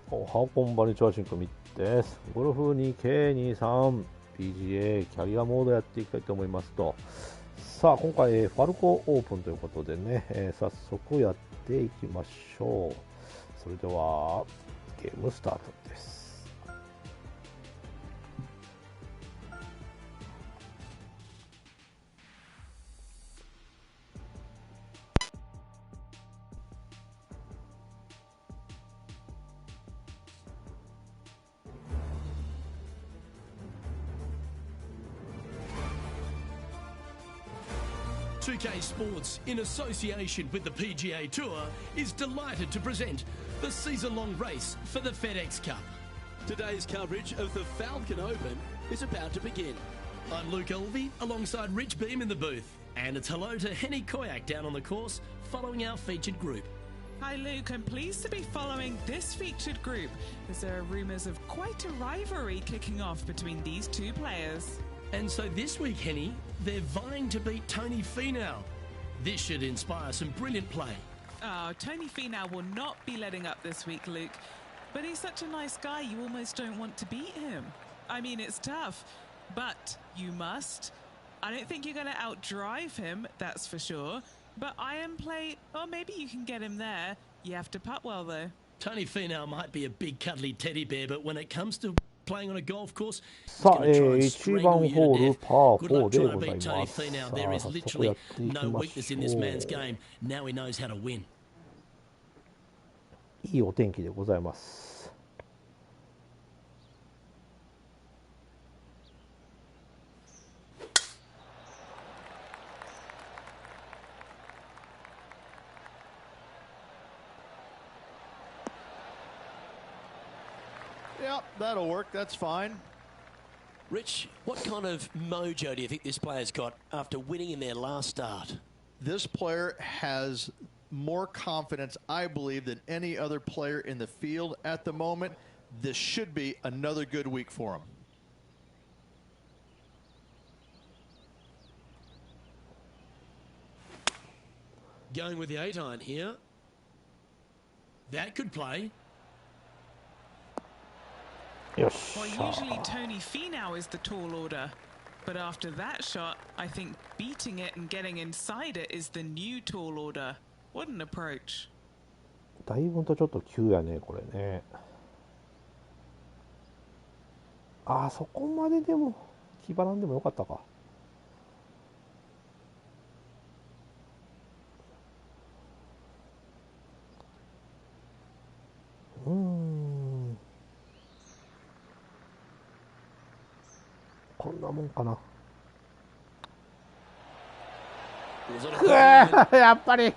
おはこんばんにちわ、kumiです。ゴルフ 2K23 PGA キャリアモードやっていきたいと思いますと、さあ今回ファルコオープンということでね、早速やっていきましょう。それではゲームスタートです。2K Sports, in association with the PGA Tour, is delighted to present the season-long race for the FedEx Cup. Today's coverage of the Falcon Open is about to begin. I'm Luke Elvey, alongside Rich Beam in the booth. And it's hello to Henny Koyak down on the course, following our featured group. Hi Luke, I'm pleased to be following this featured group, as there are rumours of quite a rivalry kicking off between these two players. And so this week, Henny, they're vying to beat Tony Finau. This should inspire some brilliant play. Oh, Tony Finau will not be letting up this week, Luke. But he's such a nice guy, you almost don't want to beat him. I mean, it's tough, but you must. I don't think you're going to outdrive him, that's for sure. But iron play, or maybe you can get him there. You have to putt well, though. Tony Finau might be a big cuddly teddy bear, but when it comes to playing on a golf course, さあ、1番ホールパー4でございます。さあ、早速やっていきましょう。いいお天気でございます。Yep, that'll work. That's fine. Rich, what kind of mojo do you think this player's got after winning in their last start? This player has more confidence, I believe, than any other player in the field at the moment. This should be another good week for him. Going with the 8-iron here. That could play. Well, usually Tony Finau is the tall order, but after that shot, I think beating it and getting inside it is the new tall order. What an approach. だいぶとちょっと急やね、これね。ああ、そこまででも気張らんでもよかったか。こんなもんかな。やっぱり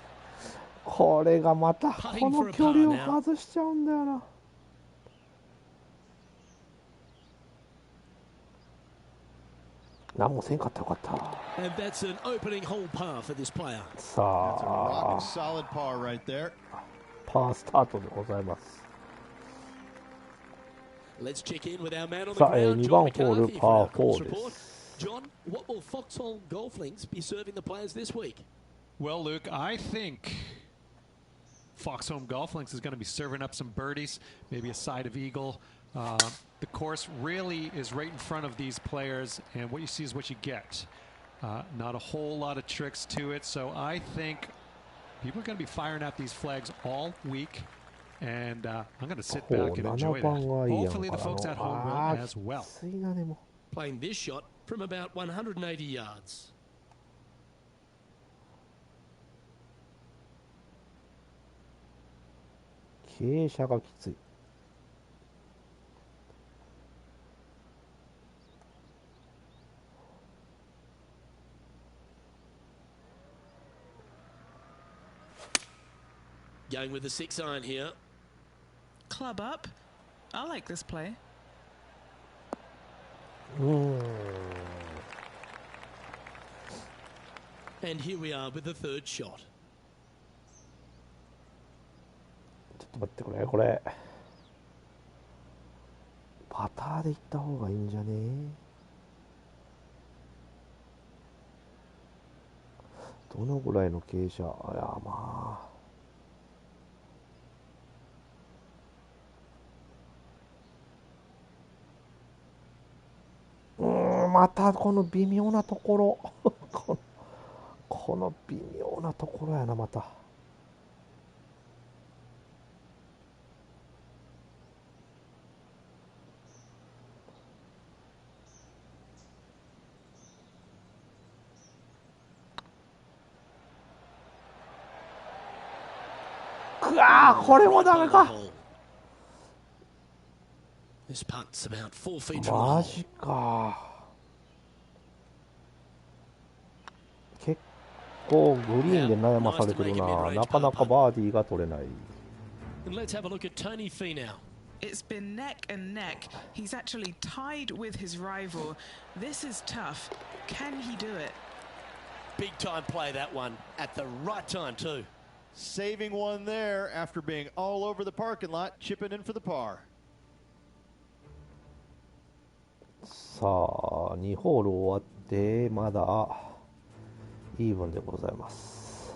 これがまたこの距離を外しちゃうんだよな。何もせんかったらよかった。さあ、パースタートでございます。Let's check in with our man on the さあ、ground, 2番ホ John ール McCarthy パ from ー our course 4で report. す。 John, what will Foxhole Golf Links be serving the players this week? Well, Luke, I think Foxhome Golf Links is going to be serving up some birdies, maybe a side of eagle. The course really is right in front of these players, and what you see is what you get. Not a whole lot of tricks to it, so I think people are going to be firing out these flags all week. And I'm going to sit back and enjoy that. Hopefully the folks at home will as well. Playing this shot from about 180 yards. Going with the 6-iron here. Club up. I like this play. And here we are with the third shot. ちょっと待って、これパターで行った方がいいんじゃね。どのぐらいの傾斜。いや、まあまたこの微妙なところこの微妙なところやな、また。くわー、これもダメか。 This putt's about 4 feet from the マ hole. ジか。結構グリーンで悩まされてるな。なかなかバーディーが取れない。 And let's have a look at Tony Finau. It's been neck and neck. He's actually tied with his rival. This is tough. Can he do it? Big time play, that one, at the right time too. Saving one there after being all over the parking lot, chipping in for the par. さあ2ホール終わってまだイーブンでございます。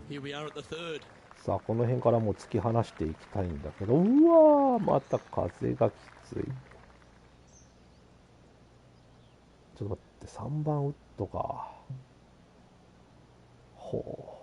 Here we are at the third. さあこの辺からもう突き放していきたいんだけど、うわー、また風がきつい。ちょっと待って、3番ウッドか。ほう。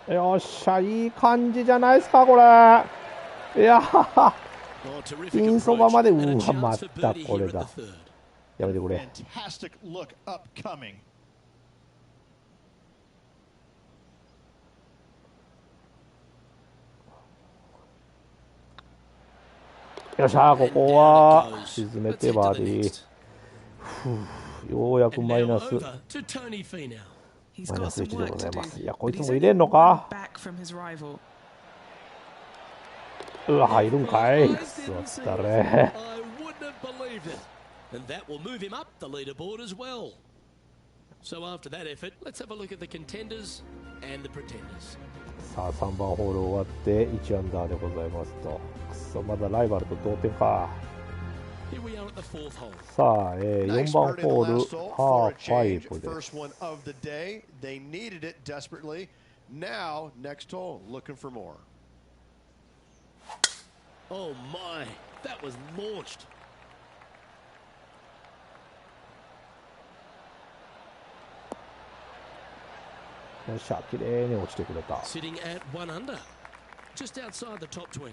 よっしゃ、いい感じじゃないですか、これ。いやー、 Oh, terrific ピンそば approach まで、う and a わ、 chance ま for た birdie これ here at だ。 the third. やめてくれ。 Fantastic look upcoming. よっしゃ、ここは沈めてバーディー。ようやく And マイ now ナス over to Tony Finau. He's マイナ got ス some 1で work ござ to いま do. す。いや、こい But つ he's も入 only れんの one か。 back from his rival. うわ、入るんかい。くそったれ。 I wouldn't have believed it. And that will move him up the leaderboard as well. So after that effort, let's have a look at the contenders and the pretenders. さあ、3番ホール終わって1アンダーでございますと。くそ、まだライバルと同点か。 Here we are at the fourth hole. さあ、4 Nice 番 birdie ホ in ー the ル last hole パ for a ー change. 5で First す。 one of the day. They needed it desperately. Now, next hole, looking for more. Oh my, that was launched. よっしゃ、綺麗に落ちてくれた。 Sitting at 1 under, just outside the top 20.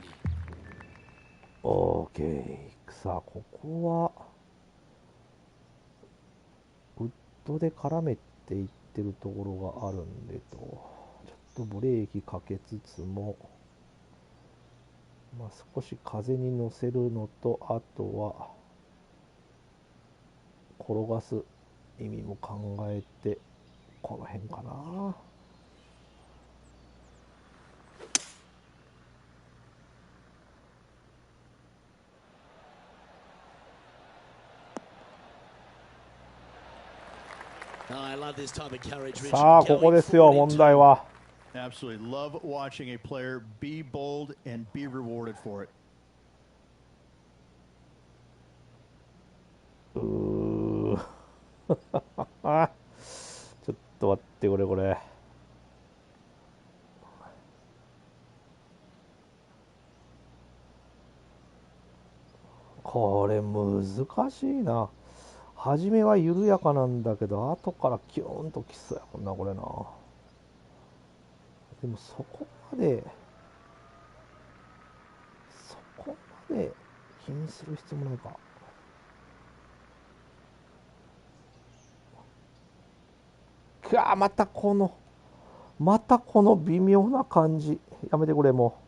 オーケー。さあ、ここはウッドで絡めていってるところがあるんでと、ちょっとブレーキかけつつも、まあ、少し風に乗せるのと、あとは転がす意味も考えて、この辺かな。I love this type of courage, Richard. さあ、ここですよ、問題は。 Absolutely love watching a player be bold and be rewarded for it. ちょっと待ってくれ、これ。これ難しいな。初めは緩やかなんだけど、後からキューンときそうやもんな、これな。でもそこまで気にする必要もないか。またこの微妙な感じ。やめてくれ、もう。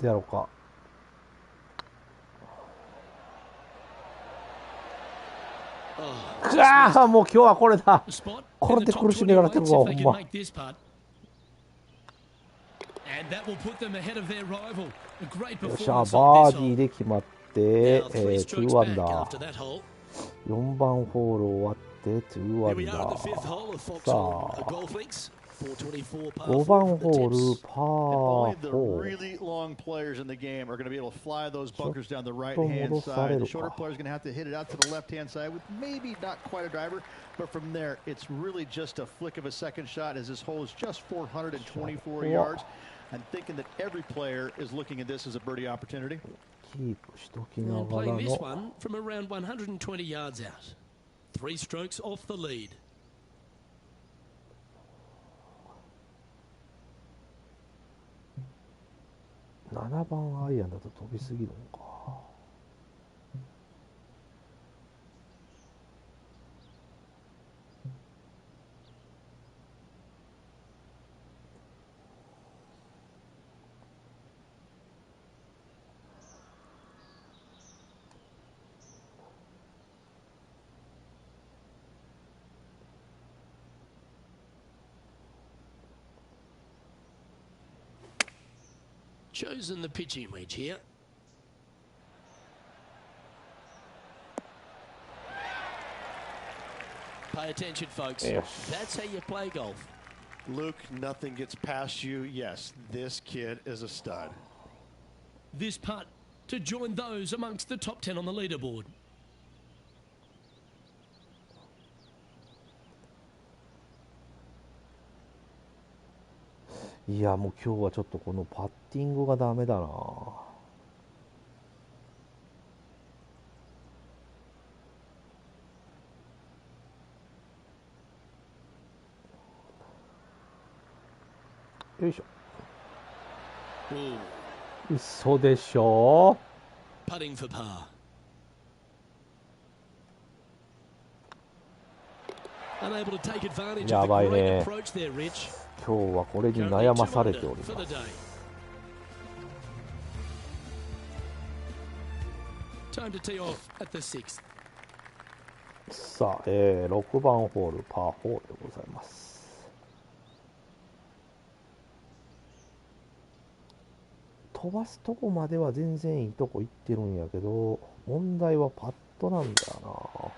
てやろうか。くわー、もう今日はこれだ。これで苦しめられてるわ、ほんま。And that will put them ahead of their rival. A great よっしゃ、 performance バ on ー this ディー hole. で決まって、 Now 3 strokes 2アン back ダ after ー。 that hole. 4番ホール終わって2ア Here we ン are ダ at the fifth ー。 hole of さ Foxhole あ、 Golf Links. 424 par 5 4 番 from the ホール tips. パ Only ー the 4。 really long players in the game are going to be able to fly those bunkers down the ちょっ right-hand と戻され side. る The か。 shorter players are going to have to hit it out to the left-hand side with maybe not quite a driver, but from there, it's really just a flick of a second shot as this hole is just 424 yards. I'm thinking that every player is looking at this as a birdie opportunity. キープしときな And がら playing this の one from around 120 yards out. 3 strokes off the lead. 7番アイアンだと飛びすぎるのか。Chosen the pitching wedge here. Pay attention, folks. Yes. That's how you play golf. Luke, nothing gets past you. Yes, this kid is a stud. This putt to join those amongst the top 10 on the leaderboard. いや、もう今日はちょっとこのパッティングがダメだな。よいしょ。 Ooh, 嘘でしょ。 putting for par. Unable to take advantage of the やばい great ね。 approach there, Rich. 今日はこれに Currently 悩 2まされて under おり for ま the す。 day. Time to tee off at the 6th. さあ、6番ホールパー4でございます。飛ばすとこまでは全然いいとこ行ってるんやけど、問題はパットなんだよ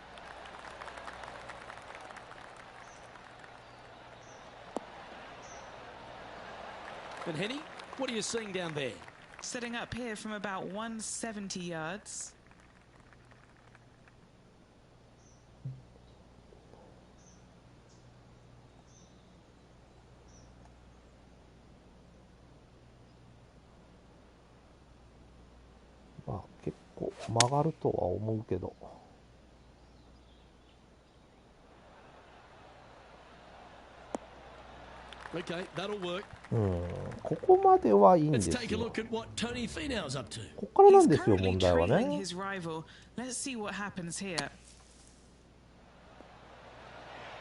And Henny, what are you seeing down there? Setting up here from about 170 yards. な。まあ結構曲がるとは思うけど。Okay, that'll work. ここまではいいんで Let's す take a よ。 look at what Tony Finau's up to. ここからなん He's ですよ、 currently 問題は trailing ね。 his rival. Let's see what happens here.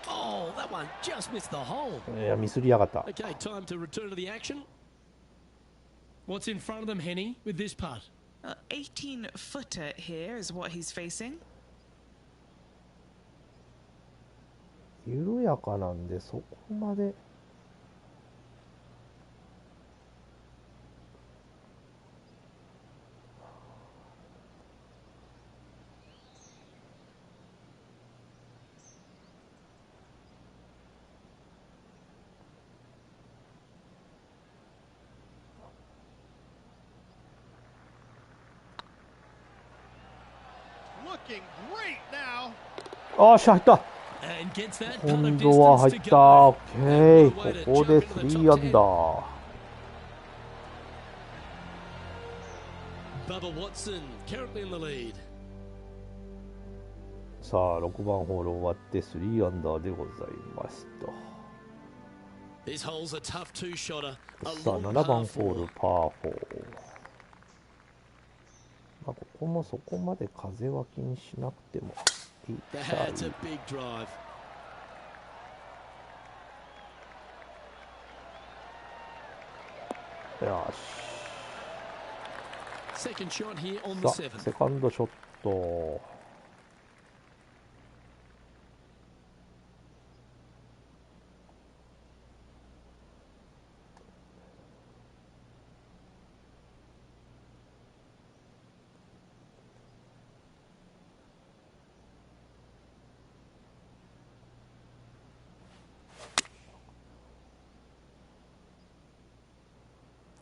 Oh, that one just missed the hole. いや、ミスりやがった。 Okay, time to return to the action. What's in front of them, Henny, with this putt? 18-footer here is what he's facing. 緩やかなんで、そこまで。Looking great now. あーし、入った。 And gets that putt 今 of 度は入 distance っ to た。 go. オッケー。ここで3アンダー。 Bubba Watson currently in the lead. さあ、6番ホール終わって3アンダーでございました。 This hole's a tough two-shotter. A さあ、 long 7番 par ホール 4. パー4。まあ、ここもそこまで風は気にしなくてもいいっちゃい That's い a。big drive. よし。Second shot here on さ the あ seventh. セカンドショット。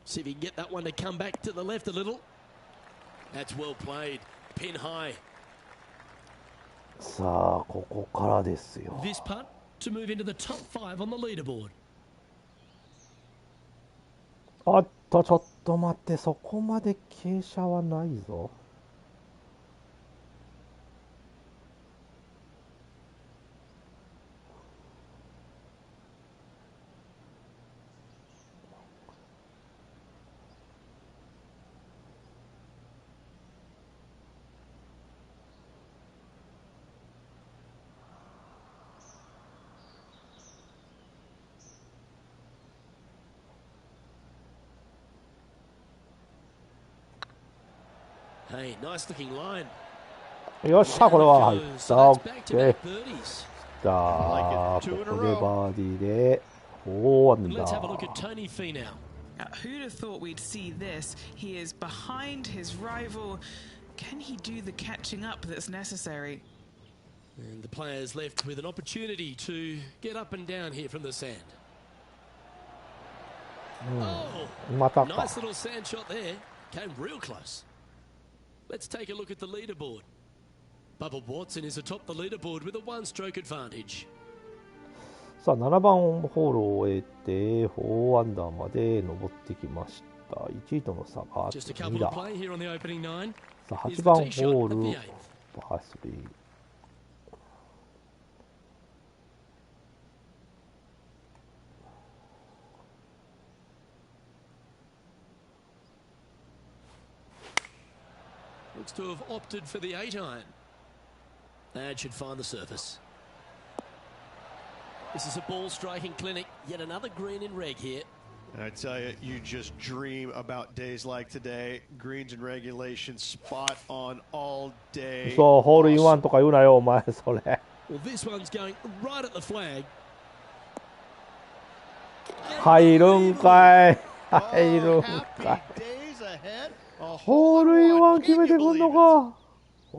See if he can get that one to come back to the left a little. That's well played. Pin high. さあここからですよ。 This putt to move into the top 5 on the leaderboard. あっとちょっと待って、そこまで傾斜はないぞ。Hey, nice looking line. よっしゃ、これは入っ So た。 that's オッ back ケ to ー。 back birdies. じゃあ、ここでバーディーで4アンダ Let's have a look ー。 at Tony Finau. Who'd have thought we'd see this? He is behind his rival. Can he do the catching up that's necessary? And the players left with an opportunity to get up and down here from the sand. Oh, またか。 nice little sand shot there. Came real close. Let's take a look at the leaderboard. Bubba Watson is atop the leaderboard with a one-stroke advantage. さあ、7番ホールを終えて4アンダーまで登ってきました。1位との差が Just a 2 couple だ。 to play here on the opening nine. さあ、 Here's 8 the 番 tee ホ shot ー at ル the eighth. パー3。Looks to have opted for the 8 iron. That should find the surface. This is a ball striking clinic. Yet another green in reg here. And I tell you, you just dream about days like today. Greens and regulation, spot on all day. そう、ホールインワンとか言うなよ、お前、それ。 Well, this one's going right at the flag. 入るんかい。入るん Happy かい。 days ahead. A ホールインワン hole-in-one. 決めてくん Can の you か。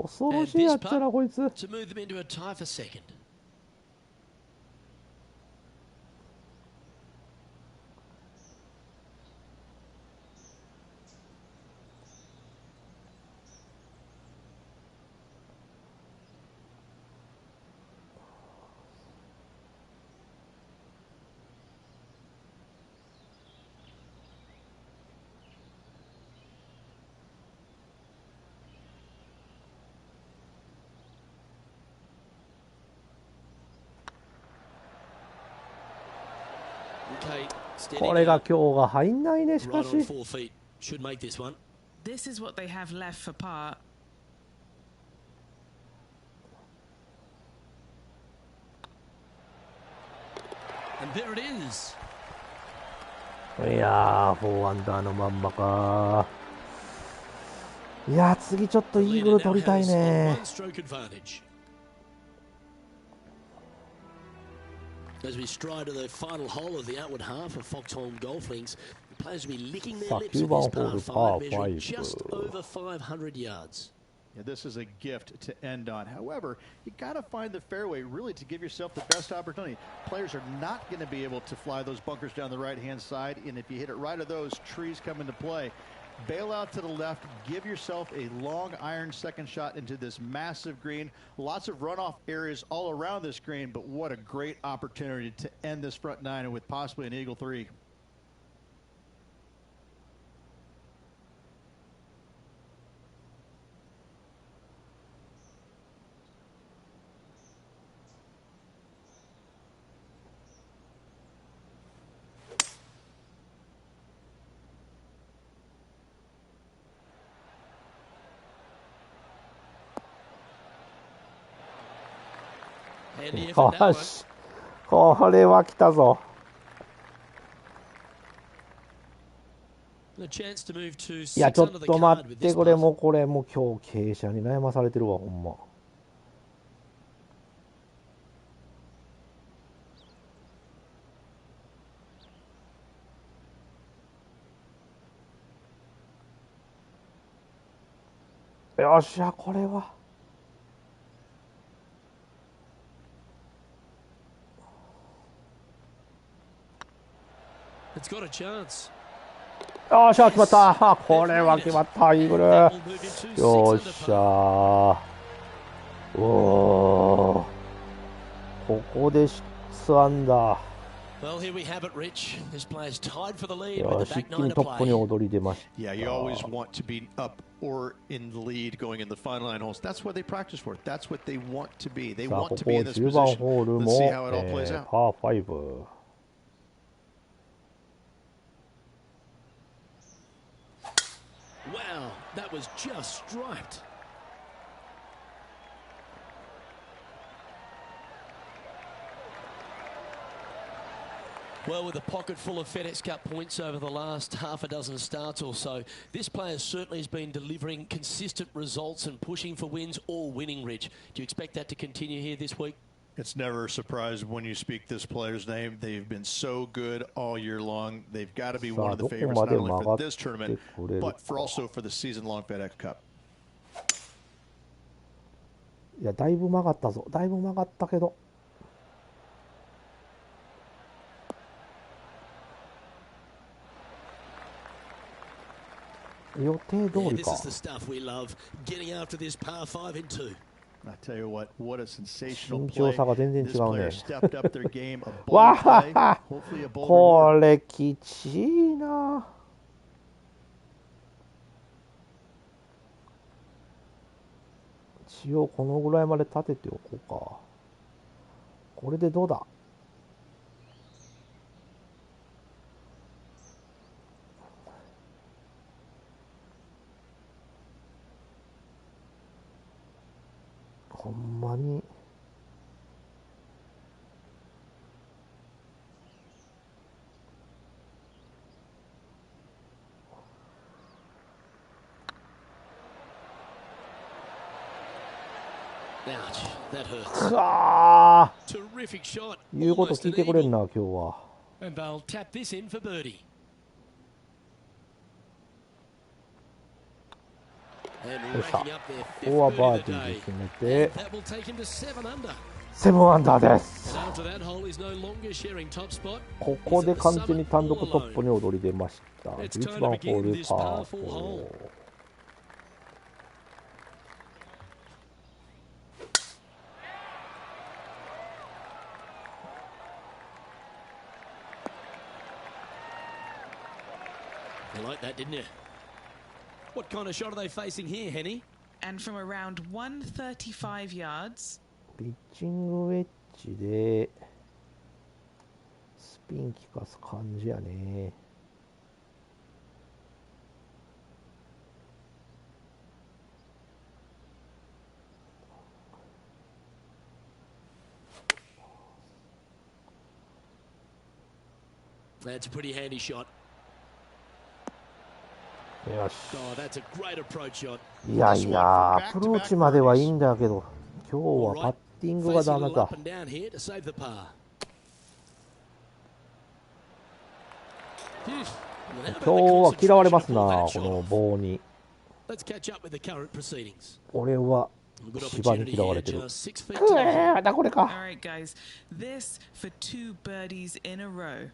恐ろ And しいや this っちゃな、こいつ。 putt to move them into a tie for second. これが今日が入んないね、しか Right on し。 4 feet. Should make this one. This is what they have left for par. And there it is. いやー、4アンダーのまんまか。いやー、次ちょっとイーグル取りたいね。 One-stroke advantage. As we stride to the final hole of the outward half of Foxholm Golf Links, the players will be licking their lips at this par 5, measuring just over 500 yards. Yeah, this is a gift to end on. However, you got to find the fairway really to give yourself the best opportunity. Players are not going to be able to fly those bunkers down the right-hand side, and if you hit it right at those, trees come into play. Bail out to the left, give yourself a long iron second shot into this massive green. Lots of runoff areas all around this green, but what a great opportunity to end this front nine with possibly an eagle 3. Handy effort, that よ one. し。これは来たぞ。A chance to move to いや six ちょっ under the と card 待 with って this これ putt. もこれも今日傾斜に悩まされてるわほんま。よっしゃこれは。It's got a chance. よっしゃ決まった。これは決まったイーグル。 That will move into よっ six し under ゃ par. ー。おーここで6アンダー。 Well, here we have it, Rich. This player's tied for the lead よ with し the 一 back 気 nine に to トップに play. 躍り出ました。 Yeah, you always want to be up or in the lead going in the final nine holes. That's what they practice for. That's what they want to be. They さあ want こ to こ be in this 10番 position. ホール Let's も、 see how it all plays out. パー5。 Wow, that was just striped. Well, with a pocket full of FedEx Cup points over the last half a dozen starts or so, this player certainly has been delivering consistent results and pushing for wins or winning, Rich. Do you expect that to continue here this week? It's never a surprise when you speak this player's name. They've been so good all year long. They've got to be one of the favorites not only for this tournament, but for also for the season-long FedEx Cup. いやだいぶ曲がったぞ。だいぶ曲がったけど。予定通 Yeah, り this か。 is the stuff we love, getting after this par 5 in 2. I tell you what a sensational 身長 play. 差が全然 This 違う player ね。 stepped up their game. A わ bold play, あ hopefully a bold こ reward. れきちいな。一応このぐらいまで立てておこうか。これでどうだ。ほんまに。Ouch, that hurts. くわ Terrific shot. ー言うこと Almost 聞い an てくれん eagle. な今日は。 And they'll tap this in for birdie. And よっしゃ racking up their こ fifth こは birdie バ of ー the ディーで day. 決め And て that will take him to 7 under. 7アンダーです。 And after that hole, he's no longer sharing top spot. ここで完全に単独トップに躍り出ました。11番ホールパー4。You like that, didn't you? What kind of shot are they facing here, Henny? And from around 135 yards, ピッチングウェッジでスピン効かす感じやね。That's a pretty handy shot. よし。 Oh, that's a great approach shot. いやいや、アプローチまではいいんだけど、今日はパッティングが Facing ダ a メ little だ up。and down here to save the par. 今日は嫌われますな、この棒に。 Let's catch up with the current proceedings. 俺は Good 芝に opportunity 嫌わ here, れてる。 just 6 feet く to the え hole. ー、だこれ all か。 right, guys, this for 2 birdies in a row.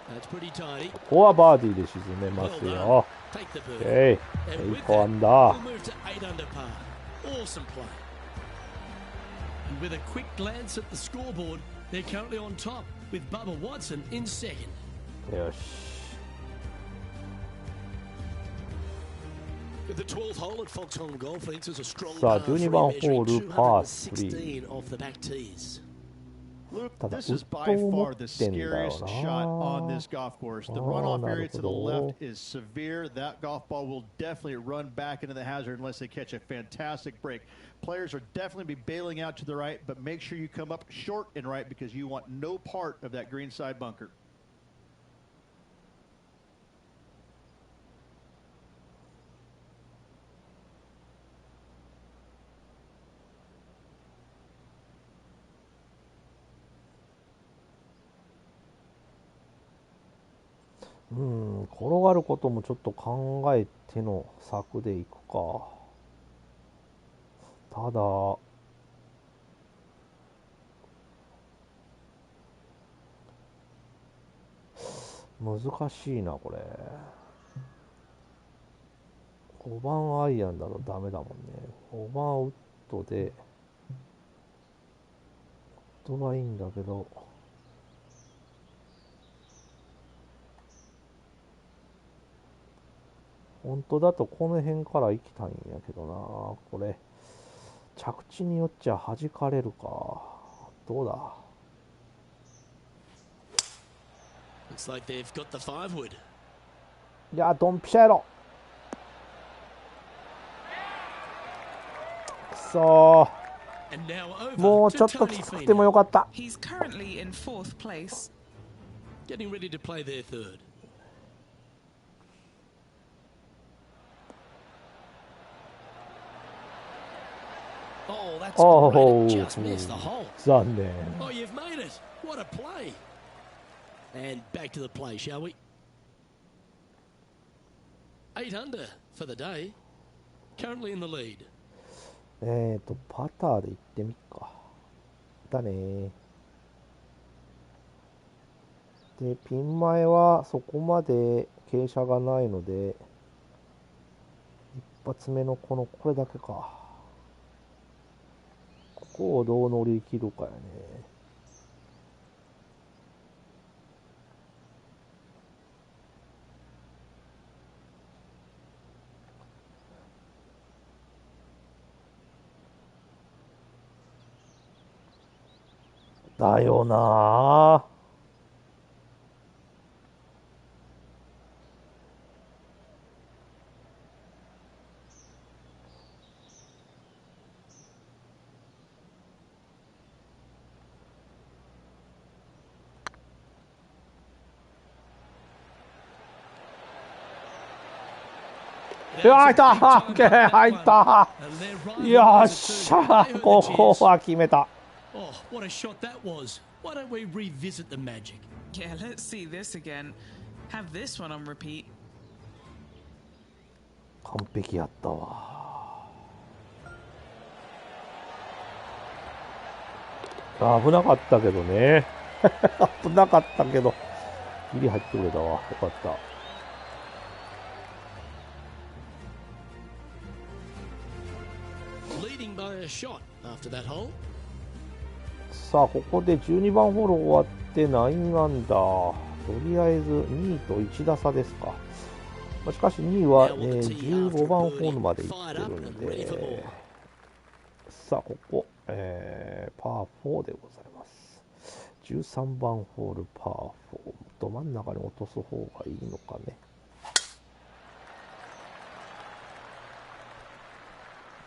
That's pretty tidy. ここはバーディーで沈めます Well よ。 done. Take the オッ birdie. ケー。 And with 8ア that, ンダ we'll ー。 move to 8 under par. Awesome play. And with a quick glance at the scoreboard, they're currently on top with Bubba Watson in second. よし。 The 12th hole at Foxholm Golf Links is a strong さあ、par 12 3 番ホ measuring ールパー3。 216 off the back tees. Luke, ただ、ウ this is ッド by を持 far っ the てんだよ scariest shot on な。 this golf course. The ああ、 runoff な area るほ to the ど。 left is severe. That golf ball will definitely run back into the hazard unless they catch a fantastic break. Players are definitely be bailing out to the right, but make sure you come up short and right because you want no part of that green side bunker. 転がることもちょっと考えての策でいくか。ただ、難しいな、これ。5番アイアンだとダメだもんね。5番ウッドで、ウッドがいいんだけど、本当だとこの辺から行きたいんやけどな。これ着地によっちゃ弾かれるか。どうだ。 Looks like they've got the 5 wood. いや、ドンピシャやろ。くそー、もうちょっときつくてもよかった。 He's currently in 4th place. Getting ready to play their 3rd. Oh, that's great. Just missed the hole. 残念。 Oh, you've made it. What a play. And back to the play, shall we? 8 under for the day. Currently in the lead. パターで行ってみっか。だね。で、ピン前はそこまで傾斜がないので、一発目のこれだけか。ここをどう乗り切るかやね。だよなぁ。いや、入った、入った。よっしゃ、ここは決めた。 Oh, what a shot that was. Why don't we revisit the magic? Yeah, let's see this again. Have this one on repeat. 完璧やったわ。危なかったけどね。危なかったけど、ギリ入ってくれたわ。よかった。Leading by a shot after that hole. さあ、ここで12番ホール終わって9アンダー。とりあえず2位と1打差ですか。しかし2位は、15番ホールまで行ってるんで、さあ、ここ、パー4でございます。13番ホールパー4。ど真ん中に落とす方がいいのかね。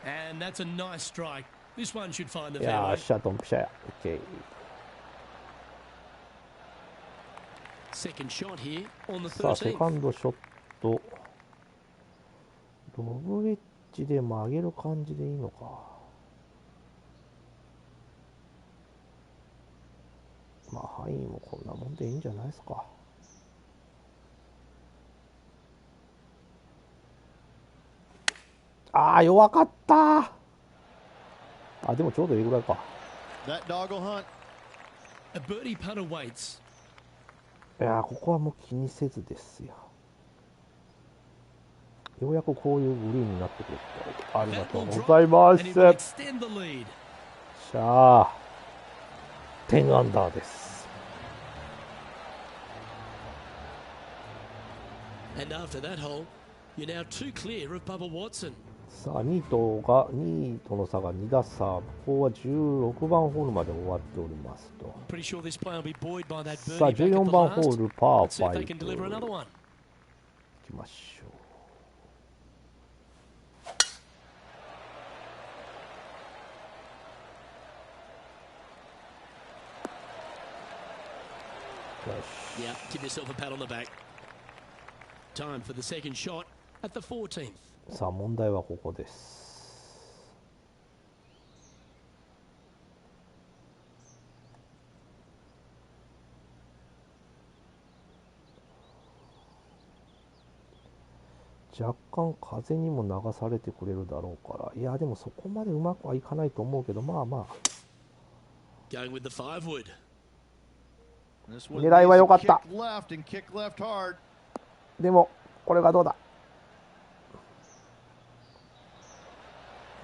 And that's a nice strike. This one should find the いやー、 fairway. シャドンピシャや。OK。Second shot here on the さあ、セ 13th. カンドショット。ロブエッジで曲げる感じでいいのか。まあ、範囲もこんなもんでいいんじゃないですか。ああ、弱かった。あ、でもちょうどいいぐらいか。That doggle hunt. A birdie putter waits. いやー、ここはもう気にせずですよ。ようやくこういうグリーンになってくれてありが That とう will ござい drop ま and す。 it will extend the lead. しゃあ、10アンダーです。And after that hole, you're now 2 clear of Bubba Watson. さあ2位との差が2打差、ここは16番ホールまで終わっておりますと。さあ14番ホールパー5、いきましょう。よし、 Yeah, give yourself a pat on the back. Time for the second shot at the 14th. さあ問題はここです。若干風にも流されてくれるだろうから、いやでもそこまでうまくはいかないと思うけど、まあまあ Going with the 5 wood. 狙いは良かった。でもこれがどうだ。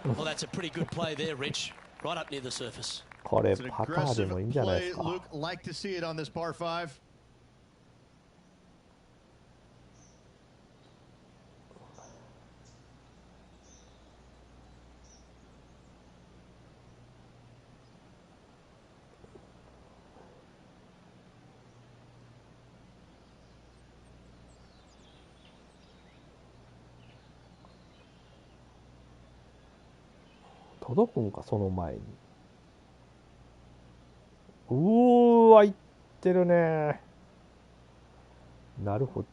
Well, that's a pretty good play there, Rich. Right up near the surface. これパターでもいいんじゃないですか。届くんか、その前に。うーわ、いってるね。なるほど。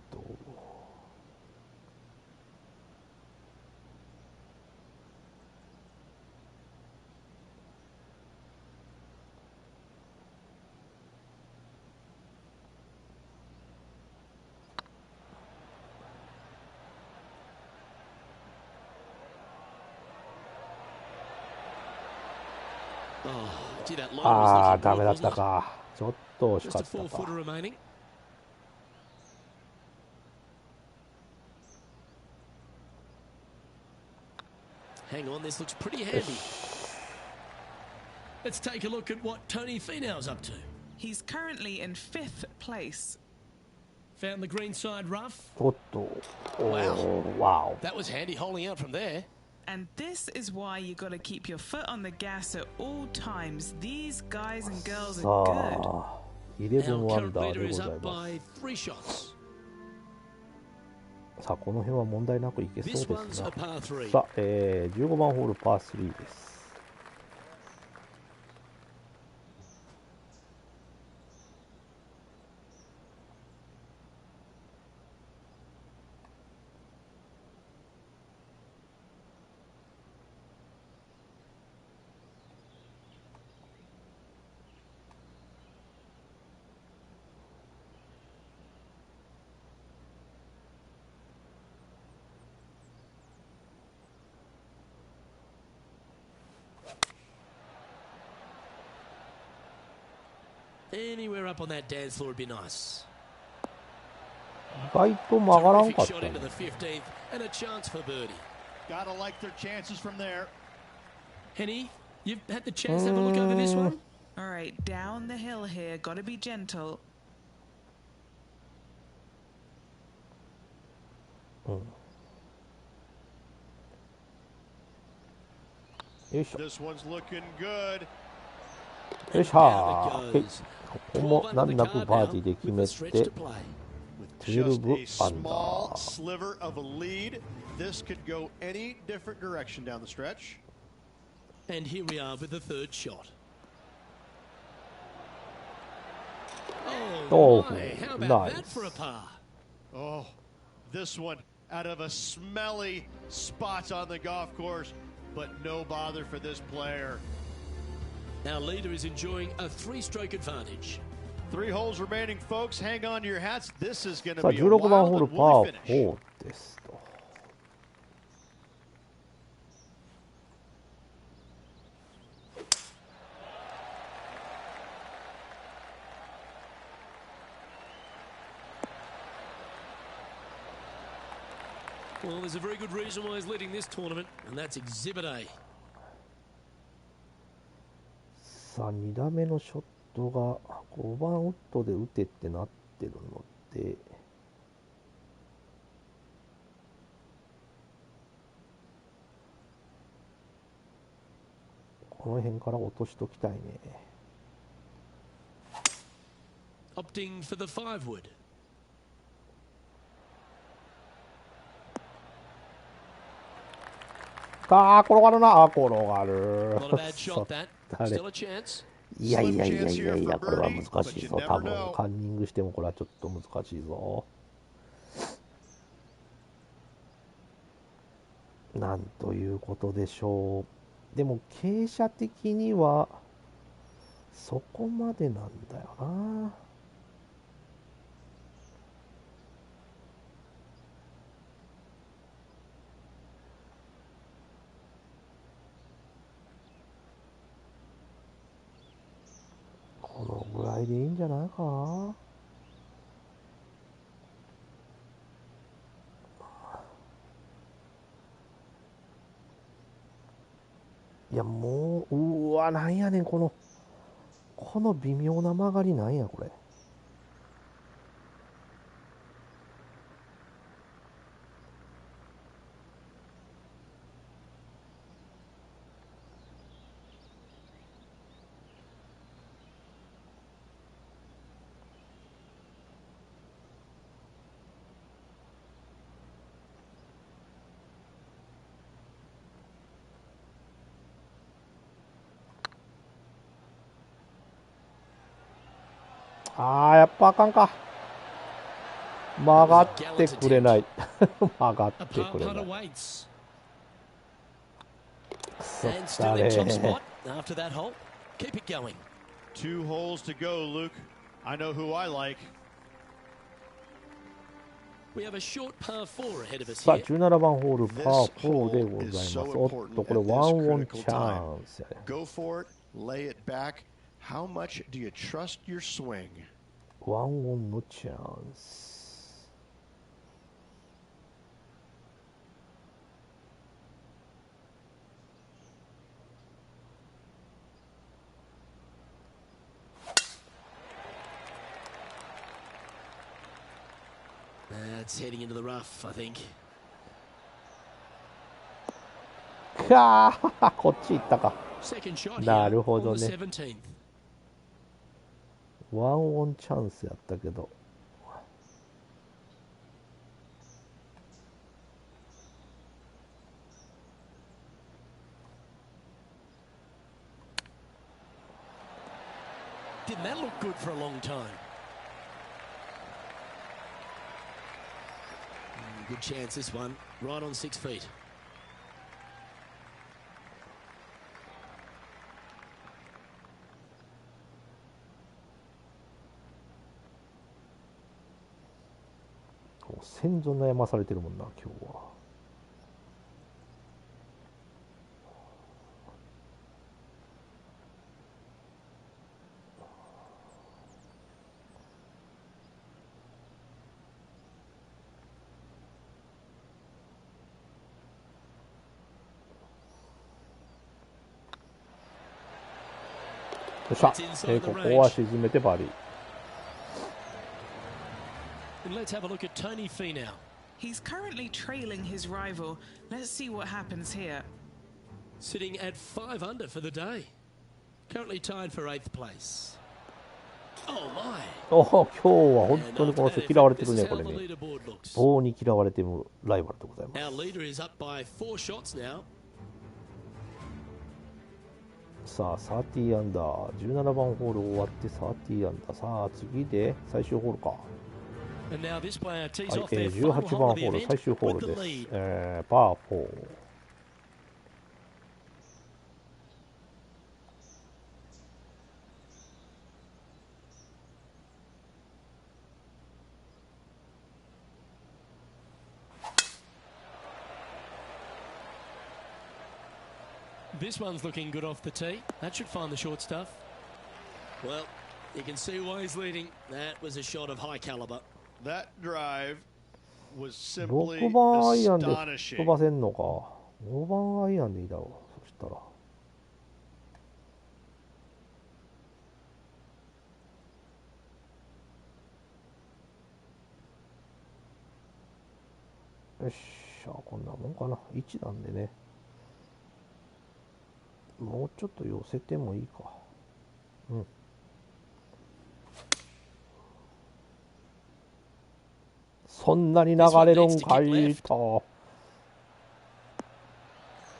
ああ、ダメだったか。ちょっと惜しかったか。Hang on, this looks pretty handy. Let's take a look at what Tony Finau's up to. He's currently in 5th place. Found the green side rough. おっと、wow. That was handy holding out from there. And this is why you got to keep your foot on the gas at all times. These guys and girls are good. 11 アン Current ダー leader でご is ざい up ます。 by 3 shots. さあこの辺は問題なくいけそうです This one's が。 a par 3. さあ、15番ホールパー3です。Anywhere up on that dance floor would be nice. 意外と曲がらんか Terrific った shot ね。 into the 15th and a chance for birdie. Gotta like their chances from there. Henny, you've had the chance to have a look over this one? All right, down the hill here. Got to be gentle. よいしょ。 This one's looking good. よいしょー。はい、ここも難なくバーディーで決めて、12アンダ Small ー。 sliver of a lead. This could go any different direction down the stretch. And here we are with the third shot. Oh, my, how about that nice. for a par? Oh, this one out of a smelly spot on the golf course, but no bother for this player. Our leader is enjoying a 3-stroke advantage. 3 holes remaining, folks. Hang on to your hats. This is going さ to あ be a 16番ホー wild ル and パ woolly ー finish. 4ですと。Well, there's a very good reason why he's leading this tournament, and that's Exhibit A. さあ2打目のショットが5番ウッドで打てってなってるので、この辺から落としときたいね。Opting for the 5 wood. 転がるな。転がる。 Not a bad shot, that. 誰 Still a chance. いやいやいやいやいや、これは難しいぞ。多分カンニングしてもこれはちょっと難しいぞ。なんということでしょう。でも傾斜的にはそこまでなんだよな。このぐらいでいいんじゃないかな。いやもう、うわ、なんやねん、この微妙な曲がりなんや、これ。やっぱあかんか。曲がってくれない。曲がってくれない。くそったれ。 After that hole, keep it going. 2 holes to go, Luke. I know who I like. We have a short par 4 ahead of us さあ here. 17番ホールパー4でございます。おっとこれワンオンチャンスやね。 Go for it, lay it back. How much do you trust your swing? ワンオンのチャンス。It's heading into the rough, I think. こっち行ったか。 Second shot な here るほ on ど the ね。 17th. ワンオンチャンスやったけど。Didn't that look good for a long time? Good chance this one, right on 6 feet. 先祖悩まされてるもんな今日は。よっしゃ、ここは沈めてバーディー。 And let's have a look at Tony Finau. He's currently trailing his rival. Let's see what happens here. Sitting at 5 under for the day. Currently tied for 8th place. Oh my. 今日は本当にこの人嫌われてるね、これね。棒に嫌われてるライバルでございます。 Our leader is up by 4 shots now. さあ、30アンダー。17番ホール終わって30アンダー。さあ、次で最終ホールか。 And now this player tees はい、 off their 18 final 番 hole ホ of the ール event 最終ホー with ル the です。 lead. パー4。This one's looking good off the tee. That should find the short stuff. Well, you can see why he's leading. That was a shot of high caliber. That drive was simply 6番アイアンで飛 astonishing. ばせんのか。5番アイアンでいいだろう。そしたら。よっしゃ、こんなもんかな。1なんでね。もうちょっと寄せてもいいか。うん。そんなに流れるんかいと。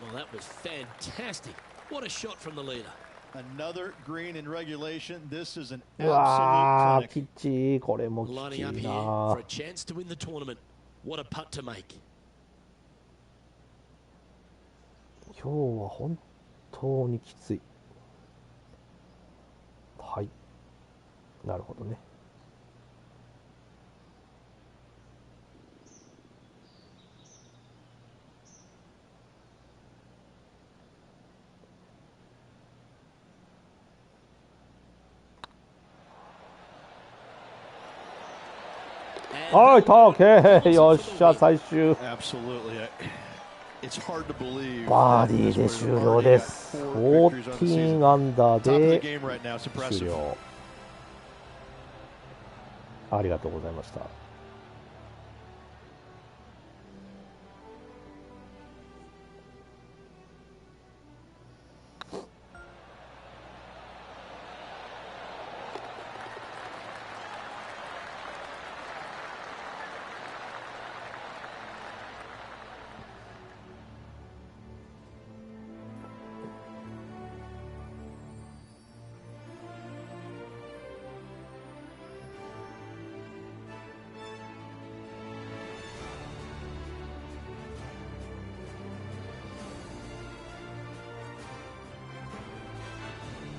Well, that was fantastic. What a shot from the leader. Another green in regulation. This is an うわ absolute ー、き clinic. ちい。これもき Lining ち up い here な for a。chance to win the tournament. What a putt to make. 今日は本当にきつい。はい。なるほどね。はい、ターケー。よっしゃ、最終。Absolutely. It's hard to believe. バーディーで終了です。14アンダーで終了。ありがとうございました。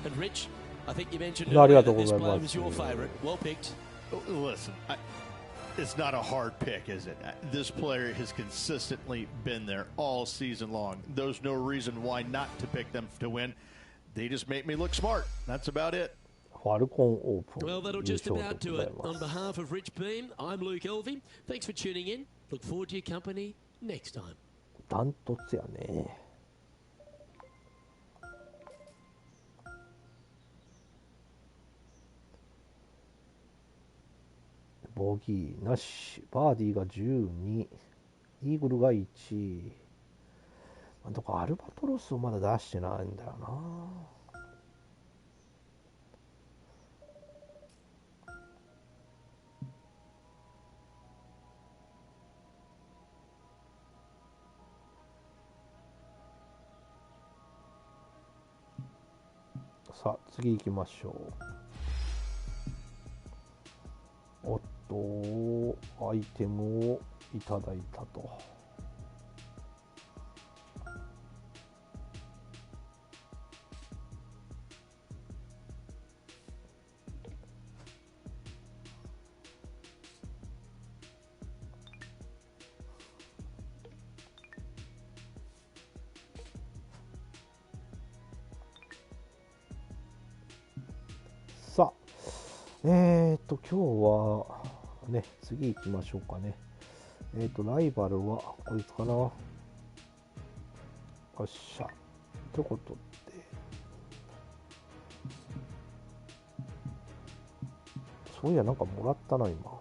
And Rich, I think you mentioned あり earlier がとう that ご this ざい player ま was す。 your favourite. Well picked. Listen, it's not a hard pick, is it? This player has consistently been there all season long. There's no reason why not to pick them to win. They just make me look smart. That's about it. ファルコンオープン Well, that'll 優 just 勝 about で do ござい it. ま On す。 behalf of Rich Beam, I'm Luke Elvey. Thanks for tuning in. Look forward to your company next time. ダントツやね。ボギーなし、バーディーが12、イーグルが1。どこアルバトロスをまだ出してないんだよな。さあ次行きましょう。おっとアイテムをいただいたと。さあ今日はね、次行きましょうかね。ライバルはこいつかな。よっしゃ。ということで、そういやなんかもらったな今。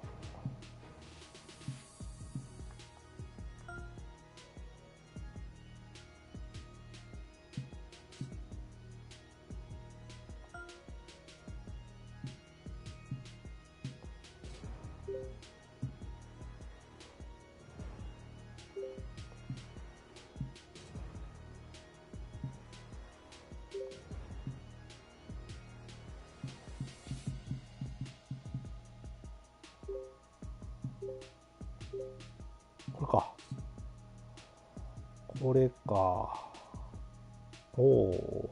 これか。これか。おお。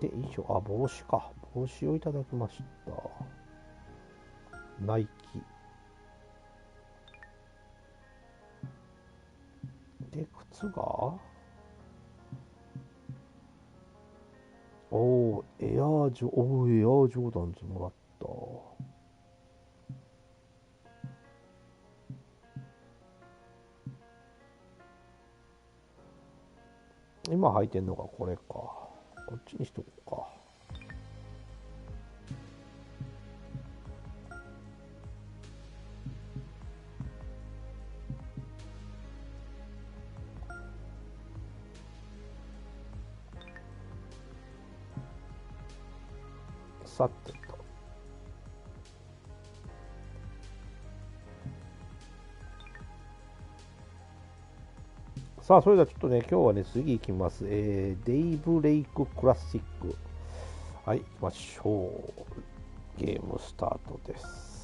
で、以上、あ、帽子か。帽子をいただきました。ナイキ。で、靴がおー、エアジョーダンズもらった。今履いてんのがこれか。こっちにしとこうか。さてと。さあ、それではちょっとね、今日はね、次行きます。デイブレイククラシック。はい、行きましょう。ゲームスタートです。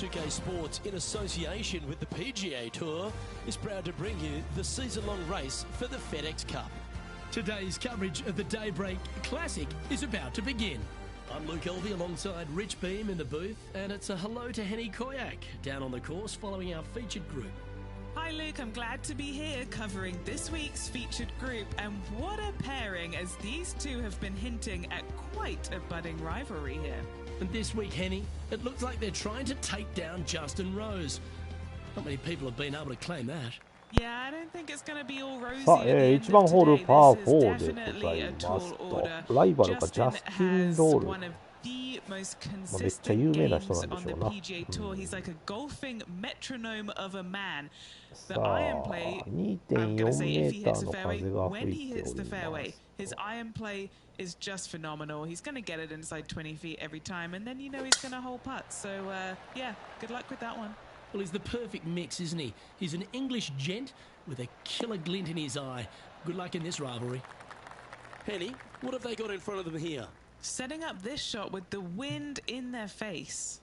2K Sports, in association with the PGA Tour, is proud to bring you the season-long race for the FedEx Cup. Today's coverage of the Daybreak Classic is about to begin. I'm Luke Elvey alongside Rich Beam in the booth, and it's a hello to Henny Koyak down on the course following our featured group. Hi Luke, I'm glad to be here covering this week's featured group, and what a pairing, as these two have been hinting at quite a budding rivalry here. And this week, Henny, it looks like they're trying to take down Justin Rose. Not many people have been able to claim that. Yeah, I don't think it's going to be all rosy さあ、at the end 1番 of ホール today. パー This is 4でござ definitely い a ます tall と、 order. ライバルがジャ Justin スティン・ has ロール。 one of the most めっちゃ有 consistent 名な人 games なんで on し the ょうな。 PGA Tour. He's like a golfing metronome of a man. The さあ、 iron play, I'm 2.4 going to say メ if he ータ hits ー the の fairway, 風が when 吹 he いて hits お the りま fairway, す。 his iron play is just phenomenal. He's going to get it inside 20 feet every time, and then you know he's going to hold putts. So, yeah, good luck with that one. Well, he's the perfect mix, isn't he? He's an English gent with a killer glint in his eye. Good luck in this rivalry. Henny, what have they got in front of them here? Setting up this shot with the wind in their face.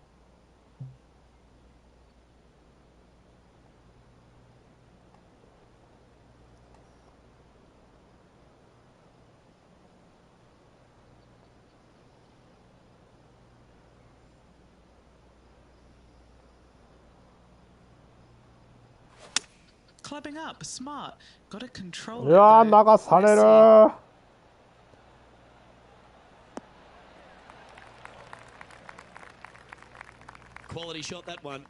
Clubbing up, smart. Got to control いやー、流される。 Quality shot, that one.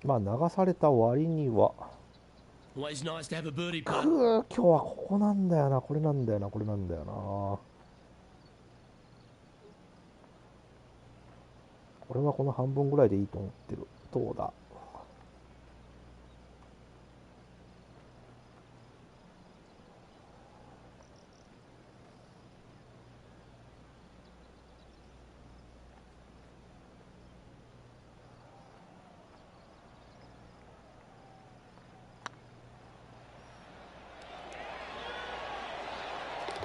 まあ、流された割には。 Always nice to have a birdie く putt. ー、今日はここなんだよな、これなんだよな、これなんだよな。俺はこの半分ぐらいでいいと思ってる。どうだ。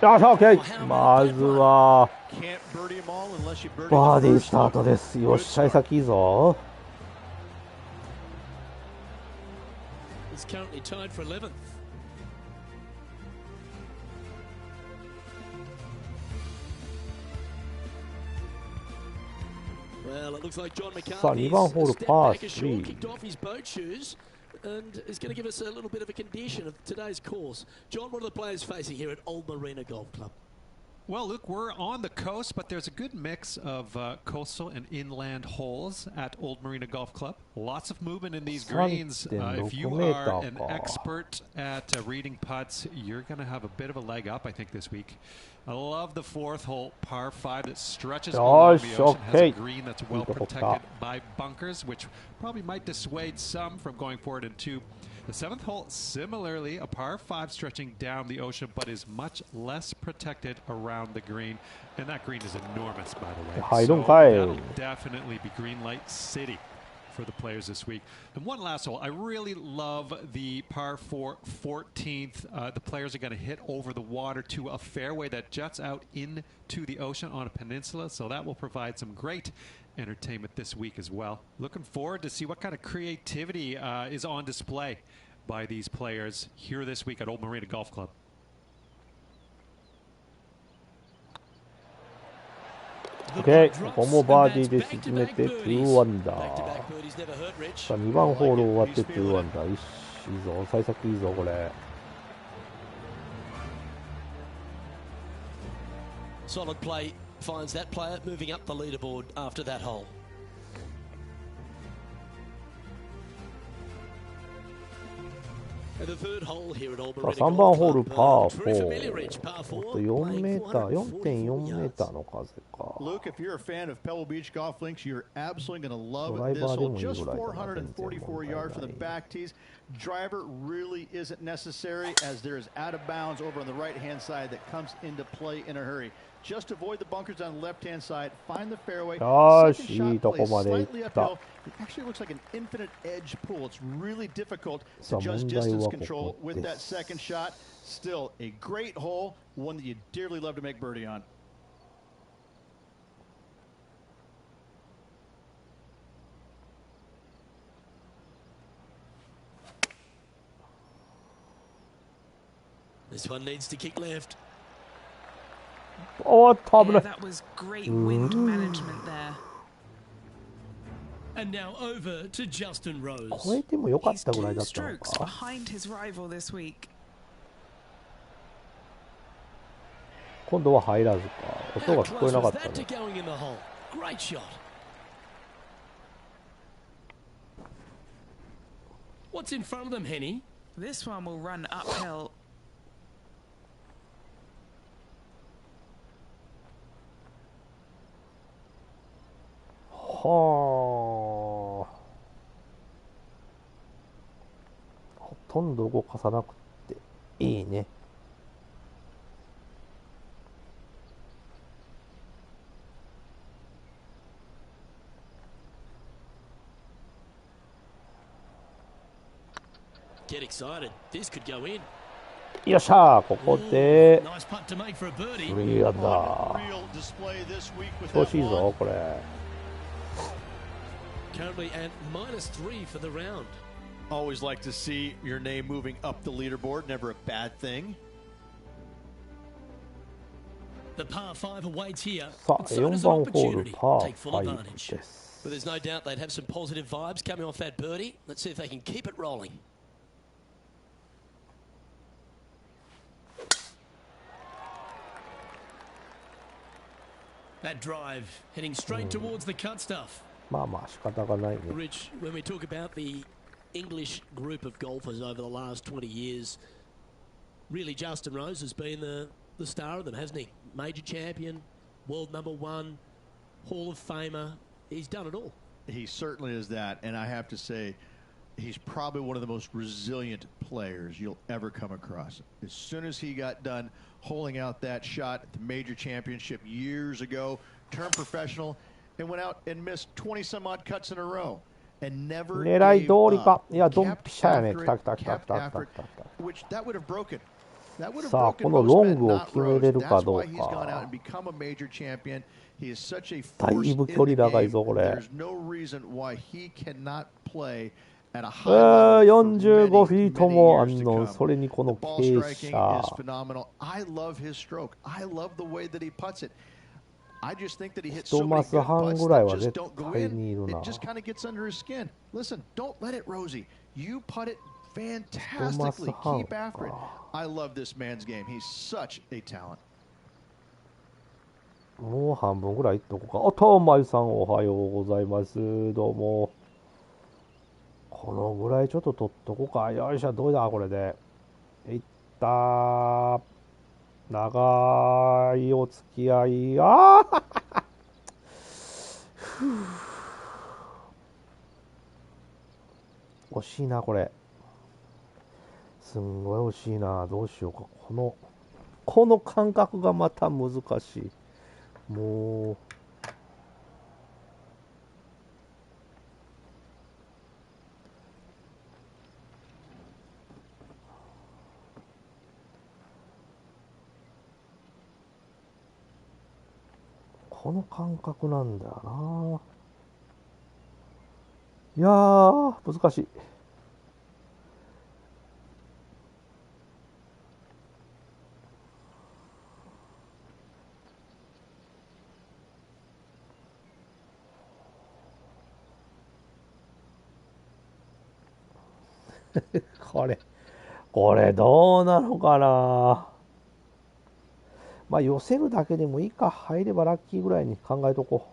よし、オッケー。まずはバーディースタートです。よっしゃ、先いいぞ。 It's currently tied for 11th. Well, it looks like John McCarthy's stepped back ashore, kicked off his boat shoes, and is going to give us a little bit of a condition of today's course. John, what are the players facing here at Old Marina Golf Club? Well, Luke, we're on the coast, but there's a good mix of coastal and inland holes at Old Marina Golf Club. Lots of movement in these greens. If you are an expert at reading putts, you're going to have a bit of a leg up, I think, this week. I love the fourth hole, par 5, that stretches along the ocean. Has a green that's well protected by bunkers, which probably might dissuade some from going forward into the 7th hole. Similarly, a par 5 stretching down the ocean, but is much less protected around the green. And that green is enormous, by the way. So that'll definitely be green light city for the players this week. And one last hole. I really love the par 4 14th. The players are going to hit over the water to a fairway that juts out into the ocean on a peninsula. So that will provide some great entertainment this week as well. Looking forward to see what kind of creativity is on display by these players here this week at Old Marina Golf Club. OK、ここもバーディーで沈めて2アンダー。さあ2番ホール終わって2アンダー。いいぞ、幸先いいぞこれ。Solid play finds that player moving up the leaderboard after that hole. The third hole here at Albury. 3番ホールパー4。4メーター、4.4 メーターの風か。Luke, if you're a fan of Pebble Beach golf links, you're absolutely going to love this hole. Just 444 yards from the back tees. Driver really isn't necessary as there is out of bounds over on the right-hand side that comes into play in a hurry. Just avoid the bunkers on the left-hand side. Find the fairway. Second shot plays slightly uphill. It actually looks like an infinite edge pool. It's really difficult to judge distance control with that second shot. Still a great hole, one that you dearly love to make birdie on. This one needs to kick left. Oh, yeah, that was great wind management there. And now over to Justin Rose. 超えても良かっ He's たぐらい 2だったの strokes か。 behind his rival this week. 今度は入らずか。音が聞こえなかったね。 Great shot. What's in front of them, Henny? This one will run uphill. はあ、ほとんど動かさなくていいね。Get excited. This could go in. よっしゃー、ここで3アンダー。調子いいぞこれ。Currently at -3 for the round. Always like to see your name moving up the leaderboard. Never a bad thing. The par 5 awaits here. さあ、4番ホールパー5です。But there's no doubt they'd have some positive vibes coming off that birdie. Let's see if they can keep it rolling. That drive heading straight towards the cut stuff. まあまあ仕方がないね。 Rich, when we talk about the English group of golfers over the last 20 years, really Justin Rose has been the star of them, hasn't he? Major champion, world #1, Hall of Famer. He's done it all. He certainly is that, and I have to say, he's probably one of the most resilient players you'll ever come across. As soon as he got done holing out that shot at the major championship years ago, turned professional, and went out and missed 20 some odd cuts in a row and never 狙い通りか。いや、 kept ドンピシャやね。 after 来た it, 来た来た kept 来た来 after た it, 来た。 which that would have broken. That would have さあ、 broken この most ロ men, ングを not 決め Rose. れるか That's どう why he's gone out か。 and become a major champion. He is such a だい force ぶ in 距 the 離長い game. ぞこれ。 There's no reason why he cannot play at a high level for 45 many, フィート many もあ years ん to の。 come. それにこの The ball 傾 striking 斜 is。phenomenal. I love his stroke. I love the way that he puts it. I just think that he hits so many good putts that just don't go in. It just kind of gets under his skin. Listen, don't let it, Rosie. You put it fantastically. Keep after it. I love this man's game. He's such a talent. もう半分ぐらいいっとこうか。おとまゆさんおはようございます。どうも。このぐらいちょっと取っとこうか。よいしょ、どうだこれで。いったー。長いお付き合い。ああ惜しいな、これ。すんごい惜しいな。どうしようか。この感覚がまた難しい。もう。この感覚なんだよな。いやー、難しい。これどうなのかな。まあ寄せるだけでもいいか、入ればラッキーぐらいに考えとこ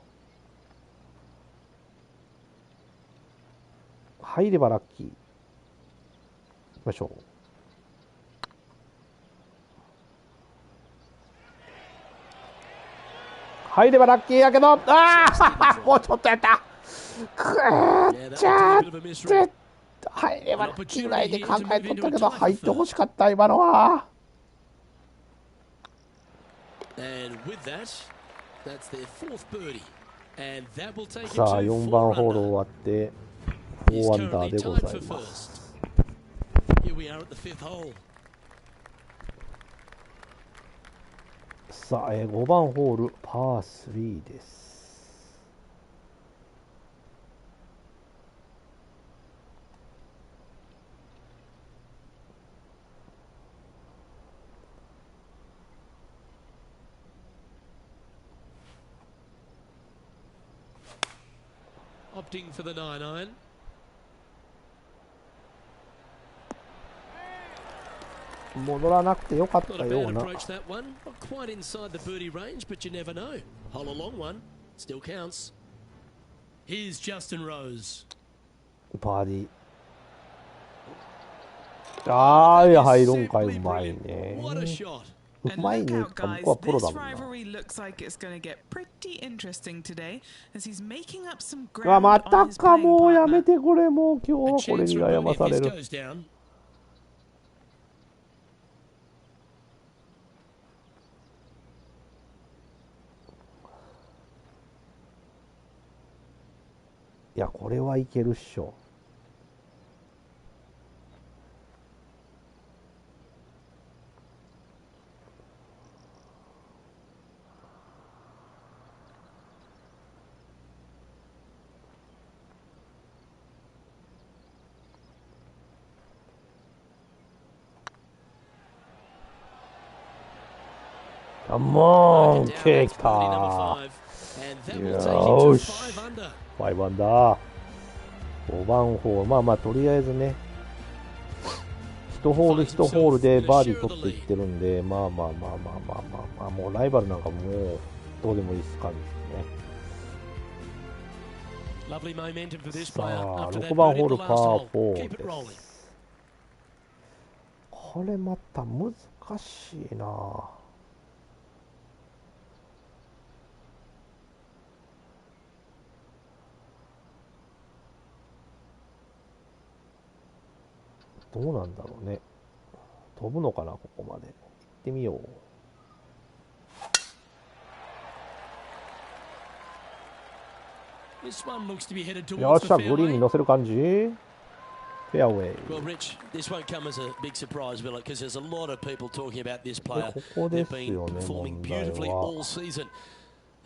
う。入ればラッキー。行きましょう。入ればラッキーやけど、ああもうちょっとやった。ちゃって、入ればラッキーぐらいで考えとったけど、入ってほしかった、今のは。さあ、4番ホール終わって、4アンダーでございます。さあ、5番ホール、パー3です。Opting for the 9-iron.戻らなくてよかったような。Approach that one. Not quite inside the birdie range, but you never know. Hole a long one. Still counts. Here's Justin Rose. バーディー。ああ、いや、入るんかい、うまいね。うまいね。ここはプロだもんな。またか、もうやめてこれ、もう今日はこれに悩まされる。いや、これはいけるっしょ。もう、ケーキた。よし。5アンダー。5番ホール。まあまあ、とりあえずね。1ホール1ホールでバーディー取っていってるんで、まあまあまあまあまあまあまあ、もうライバルなんかもう、どうでもいいっす感じですね。さあ、6番ホールパー4です。これまた難しいな。どうなんだろうね。飛ぶのかな、ここまで。行ってみよう。よっしゃ、グリーンに乗せる感じ。フェアウェイ。Well, Rich, this won't come as a big surprise, will it? Because there's a lot of people talking about this player. ここです They've よ been ね、 performing 問題 beautifully は。 all season.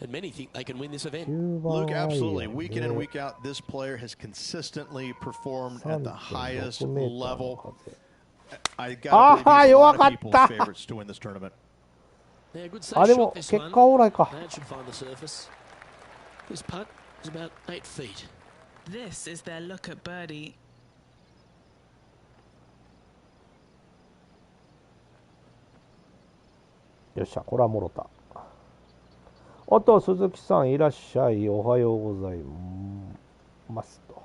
And many think they can win this event. 9番 Luke, アイア absolutely. ン Week in and で week out, this player has consistently performed at the highest 3.6 メーターの level. 風。 I gotta believe he's a lot of people's 弱かった。 favorites to win this tournament. Yeah, good あ、 safe でも shot this 結 one. 果オーライか。 That should find the surface. This putt is about 8 feet. This is their look at birdie. よっしゃ、これはもろた。おっと、鈴木さんいらっしゃい。おはようございますと。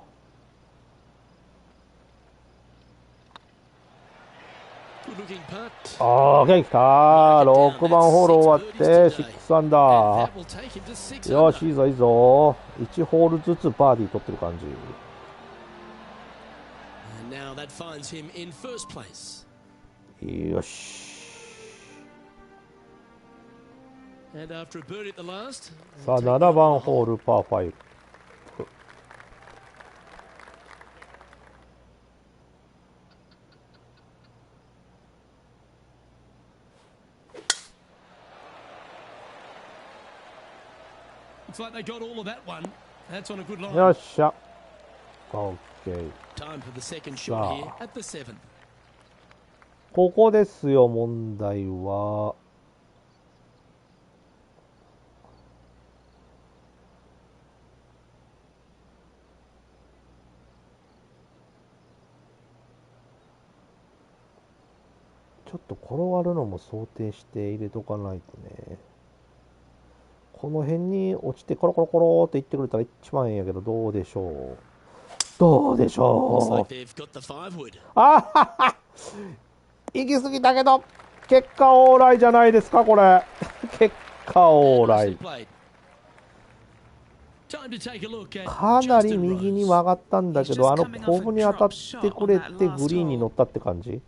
ああ、元気か。6番ホール終わって6アンダー。よし、いいぞいいぞ。1ホールずつバーディー取ってる感じ。よし。さあ、7番ホールパー5。よっしゃ。オッケー。さあ、ここですよ、問題は。ちょっと転がるのも想定して入れとかないとね。この辺に落ちてコロコロコロっていってくれたら一番いいんやけど、どうでしょう。どうでしょう。あはは、行き過ぎたけど、結果オーライじゃないですか、これ。結果オーライ。かなり右に曲がったんだけど、コブに当たってくれてグリーンに乗ったって感じ。い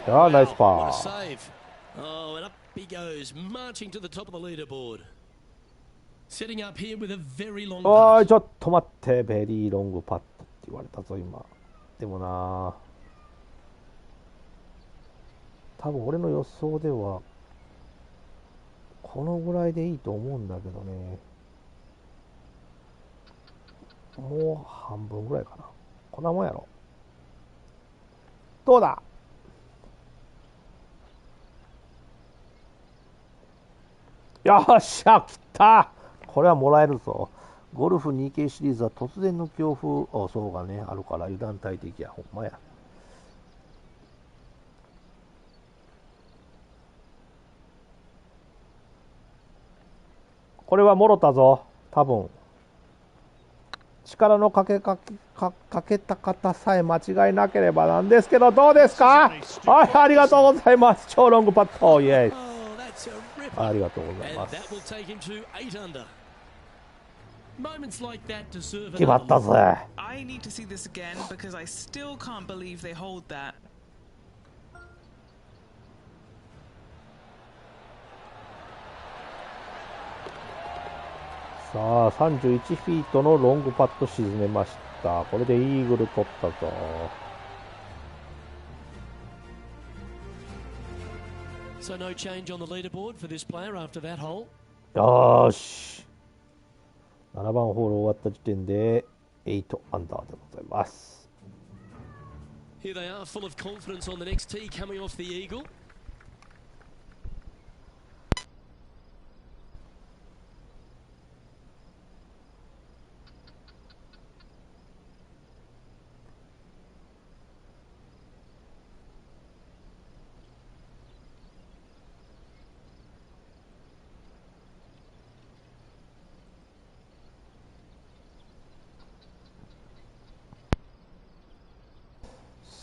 やー、ナイスパー。おい、ちょっと待って、ベリーロングパットって言われたぞ、今。でもな、多分俺の予想では、このぐらいでいいと思うんだけどね。もう半分ぐらいかな。こんなもんやろ。どうだ。よっしゃ、来た。これはもらえるぞ。ゴルフ 2K シリーズは突然の強風、そうがね、あるから油断大敵や。ほんまや。これはもろたぞ。多分。力のかけた方さえ間違いなければなんですけど、どうですか。はい、ありがとうございます。超ロングパット。イエーイ。ありがとうございます。決まったぜ。さあ、31フィートのロングパット沈めました。これでイーグル取ったぞ。So no change on the leaderboard for this player after that hole. よーし。7番ホール終わった時点で8アンダーでございます。Here they are, full of confidence on the next tee, coming off the eagle.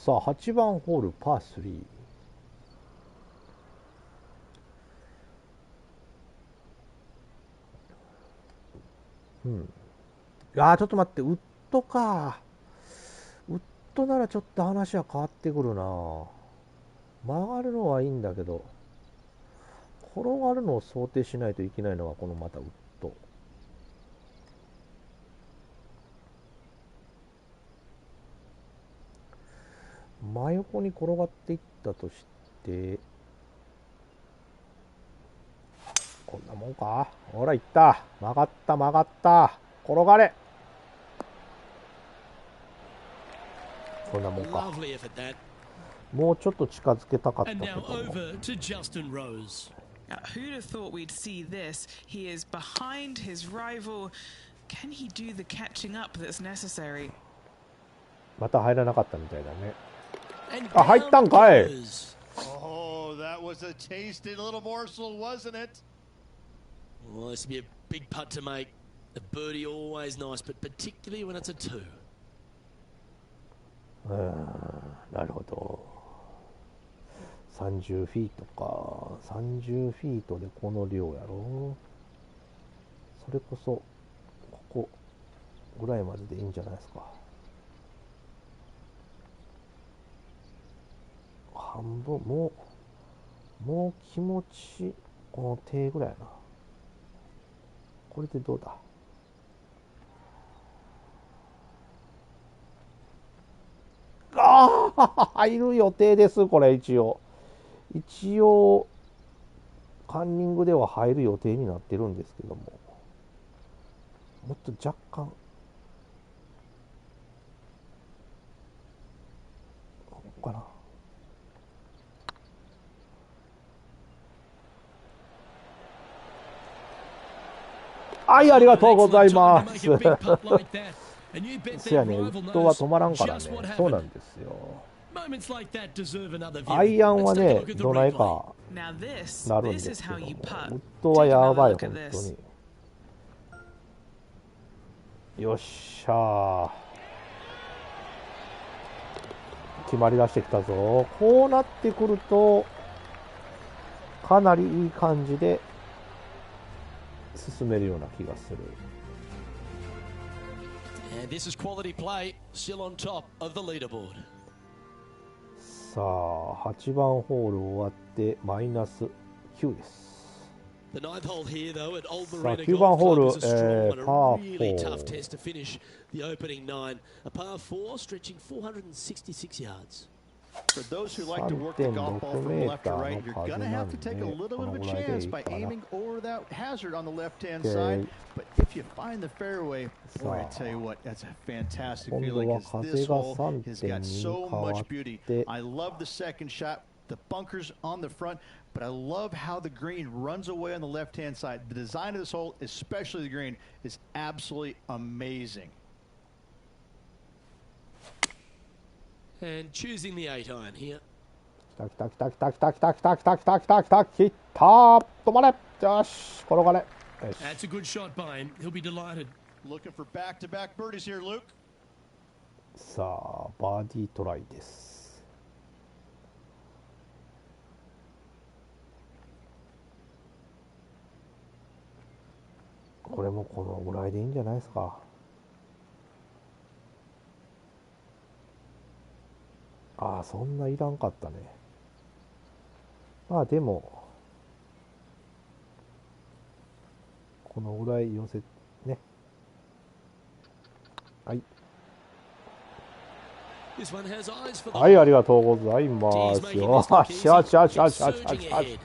さあ、8番ホールパー3。うん。いやー、ちょっと待って、ウッドか。ウッドならちょっと話は変わってくるな。曲がるのはいいんだけど、転がるのを想定しないといけないのがこのまたウッド。真横に転がっていったとして、こんなもんか。ほら、いった。曲がった、曲がった。転がれ。こんなもんか。もうちょっと近づけたかったけども。Who'd have thought we'd see this? He is behind his rival. Can he do the catching up that's necessary? また入らなかったみたいだね。あ、入ったんかい。Oh, that was a tasty little morsel, wasn't it? Well, this would be a big putt to make. A birdie always nice, but particularly when it's a two. なるほど。30フィートか。30フィートでこの量やろ。それこそここぐらいまででいいんじゃないですか。半分、もう気持ちこの手ぐらいやな。これでどうだ。ああ、入る予定です。これ一応カンニングでは入る予定になってるんですけども、もっと若干ここかな。はい、ありがとうございます。And you bet せや their ね、ウ rival ッドは knows 止まらんからね。 just what そうな happened. んですよ。 Moments like that deserve another ア view. イアンは Let's take a ね、 look at the どない replay. か Now this, なるん this で is すけ how ど、ウ you putt. ッドは Take や another ばい、 look 本 at 当 this. に。よっしゃー。決まりだしてきたぞ。こうなってくると、かなりいい感じで進めるような気がする。And this is quality play, still on top of the leaderboard. さあ、8番ホール終わってマイナス9です。The ninth hole here, though, at Old さあ、 Marina 9番 Golf ホー Club ル、 is a strong one, パ a ー really tough 4。 test to finish the opening nine. A par 4 stretching 466 yards. For those who like to work the golf ball from left to right, you're going to have to take a little bit of a chance by aiming over that hazard on the left-hand side. But if you find the fairway, boy, I tell you what, that's a fantastic feeling because this hole has got so much beauty. I love the second shot, the bunkers on the front, but I love how the green runs away on the left-hand side. The design of this hole, especially the green, is absolutely amazing. And choosing the 8 iron here. きたきたきたきたきたきたきたきたきたきたきたきた止まれよし転がれよし That's a good shot by him. He'll be delighted. Looking for back-to-back birdies here, Luke. さあバーディートライです。これもこのぐらいでいいんじゃないですか。ああ、そんないらんかったね。まあでもこのぐらい寄せね。はい。This one has eyes for the はい、ありがとうございます。よしよしよしよしよしよし。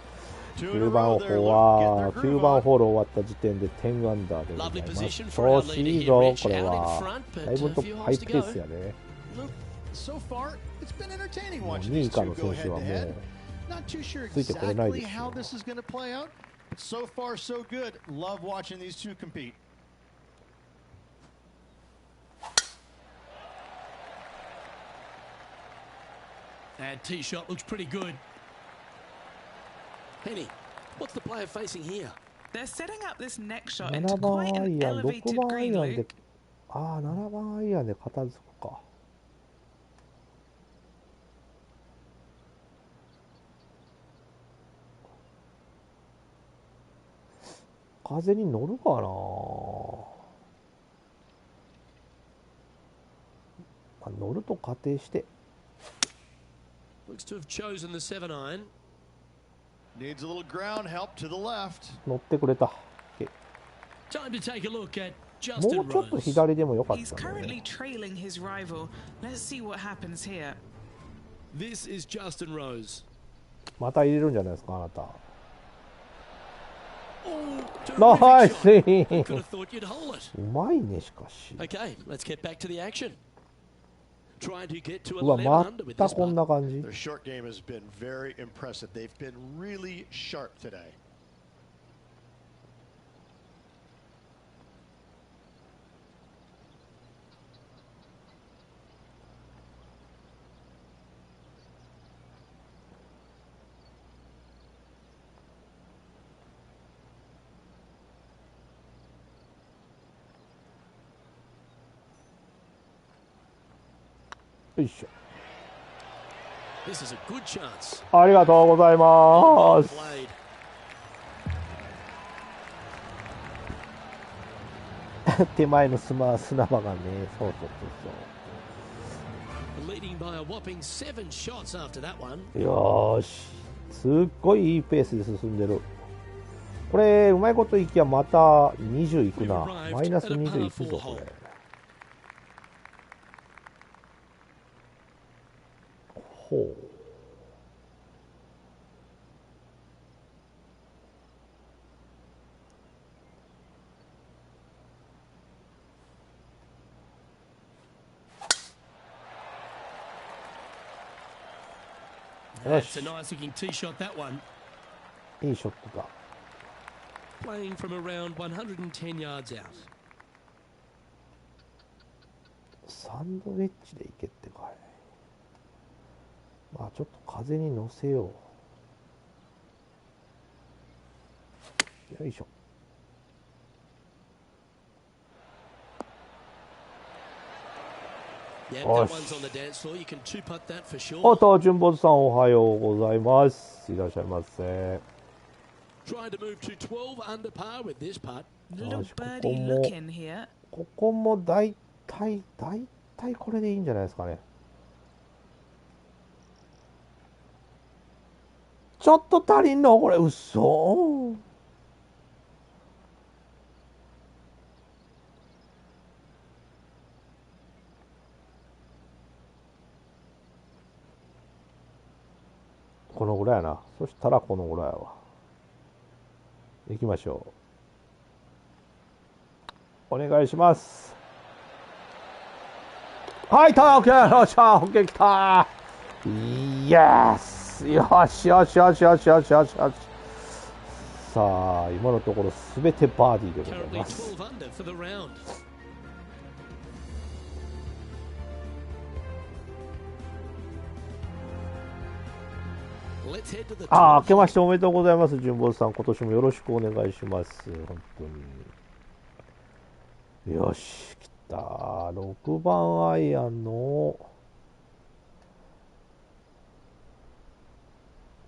9番ホールは9番ホール終わった時点で10アンダーでございます。調子いいぞ、これは。だいぶとハイペースやね。So far, it's been entertaining もう watching 2位 these 以下 two の go 選手は head も to head. う Not too sure ついてこれないで exactly すよ。 how this is going to play out, but so far so good. Love watching these two compete. That tee shot looks pretty good. Penny, what's the player facing here? They're setting up this next shot into 7番 quite ア an イアン、6 elevated 番アイ green, アンで Luke. ああ、7番アイアンで片付くか。風に乗るかな。乗ると仮定して。 Looks to have chosen the 7 iron. Needs a little ground help to the left. 乗ってくれた。Time to take a look at も Justin うちょっと Rose. 左でもよかっ He's たね currently。trailing his rival. Let's see what happens here. This is Justin Rose. また入れるんじゃないですか、あなた。 Oh, ナイ terrific ス shot. イ Could ン have thought you'd hold it. うまいね、しかし。 Okay, let's get back to the action. Trying to get to うわ、 11 under ま with た this こん putt. な感じ。 Their short game has been very impressive. They've been really sharp today. よいしょ。 This is a good chance. ありがとうございま Well す。 played. 手前の砂場がね、そうそうそう Leading by a whopping 7 shots after that one. そう。よーし。すっごいいいペースで進んでる。これ、うまいこといきゃまた20いくな。マイナス20いくぞ、これ。ほう。That's a nice looking tee shot, that one. いいショットだ。 Playing from around 110 yards out. サンドウェッジでいけってかい。まあちょっと風に乗せよう。よいしょ。よし。おっと、純坊主さんおはようございます。いらっしゃいませ。ここもだいたいこれでいいんじゃないですかね。ちょっと足りんのこれ、うそ。このぐらいやな。そしたらこのぐらいやわ。行きましょう。お願いします。はい、オッケー、よっしゃ、オッケー、きたー。イエス、よしよしよしよしよしよしよし。さあ、今のところすべてバーディーでございます。明けましておめでとうございます。純坊さん、今年もよろしくお願いします。本当に。よし、来た。6番アイアンの、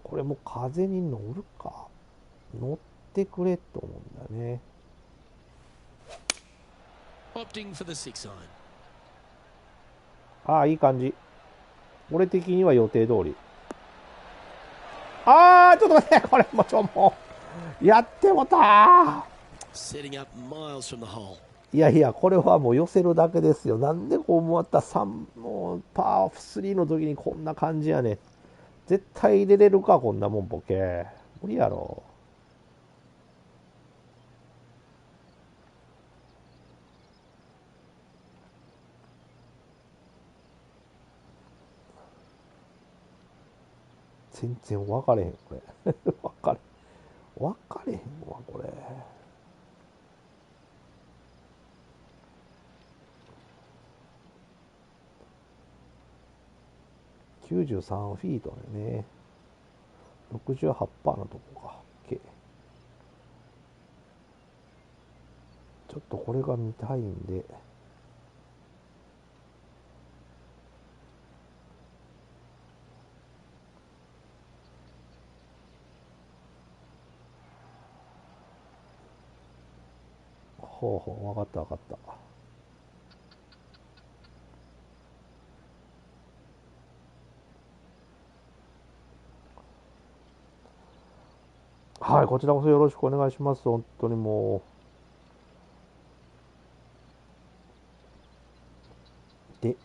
これも風に乗るか。乗ってくれと思うんだね。ああ、いい感じ。俺的には予定通り。あー、ちょっと待って、これもう、やってもたー。いやいや、これはもう寄せるだけですよ。なんでこう思ったもうパー3の時にこんな感じやねん。絶対入れれるか、こんなもん、ボケ。無理やろ。全然分かれへん、これ。分かれへんわ、これ。93フィートだよね。68%のとこか。OK。ちょっとこれが見たいんで。ほうほう、分かった分かった。はい、こちらこそよろしくお願いします。本当にもう。で、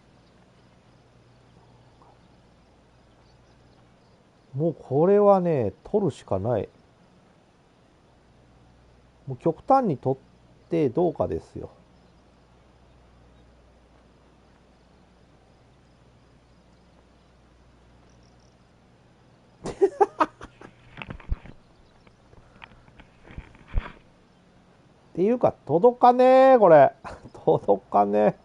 もうこれはね、取るしかない。もう極端に取ってどうかですよ。っていうか、届かねえ、これ。届かねえ。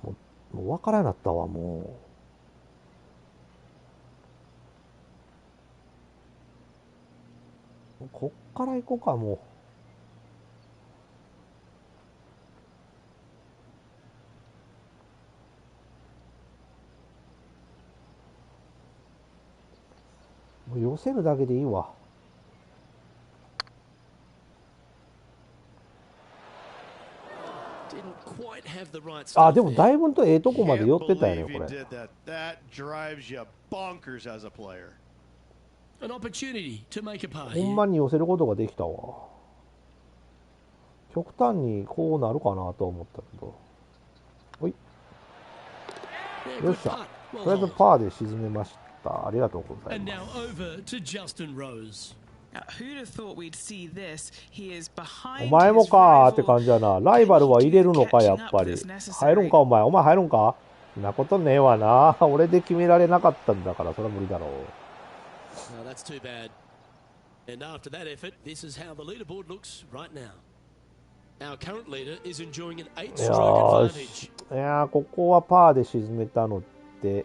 もう分からなったわ、もう。こっから行こうか、もう。もう寄せるだけでいいわ。あ、でもだいぶとええとこまで寄ってたよね、これ。ほんまに寄せることができたわ。極端にこうなるかなと思ったけど。ほい。よっしゃ。とりあえずパーで沈めました。ありがとうございます。Who'd have thought we'd see this? He is お behind 前も his かーって rival. 感じだな。ライバルは入れるのか、やっぱり。入るんか、お前。お前入るんか？そんなことねえわな。俺で決められなかったんだから、それは無理だろう。No, that's too bad. And after that effort, this is how the leaderboard looks right now. Our current leader is enjoying an 8-stroke よし。advantage. いやー、ここはパーで沈めたのって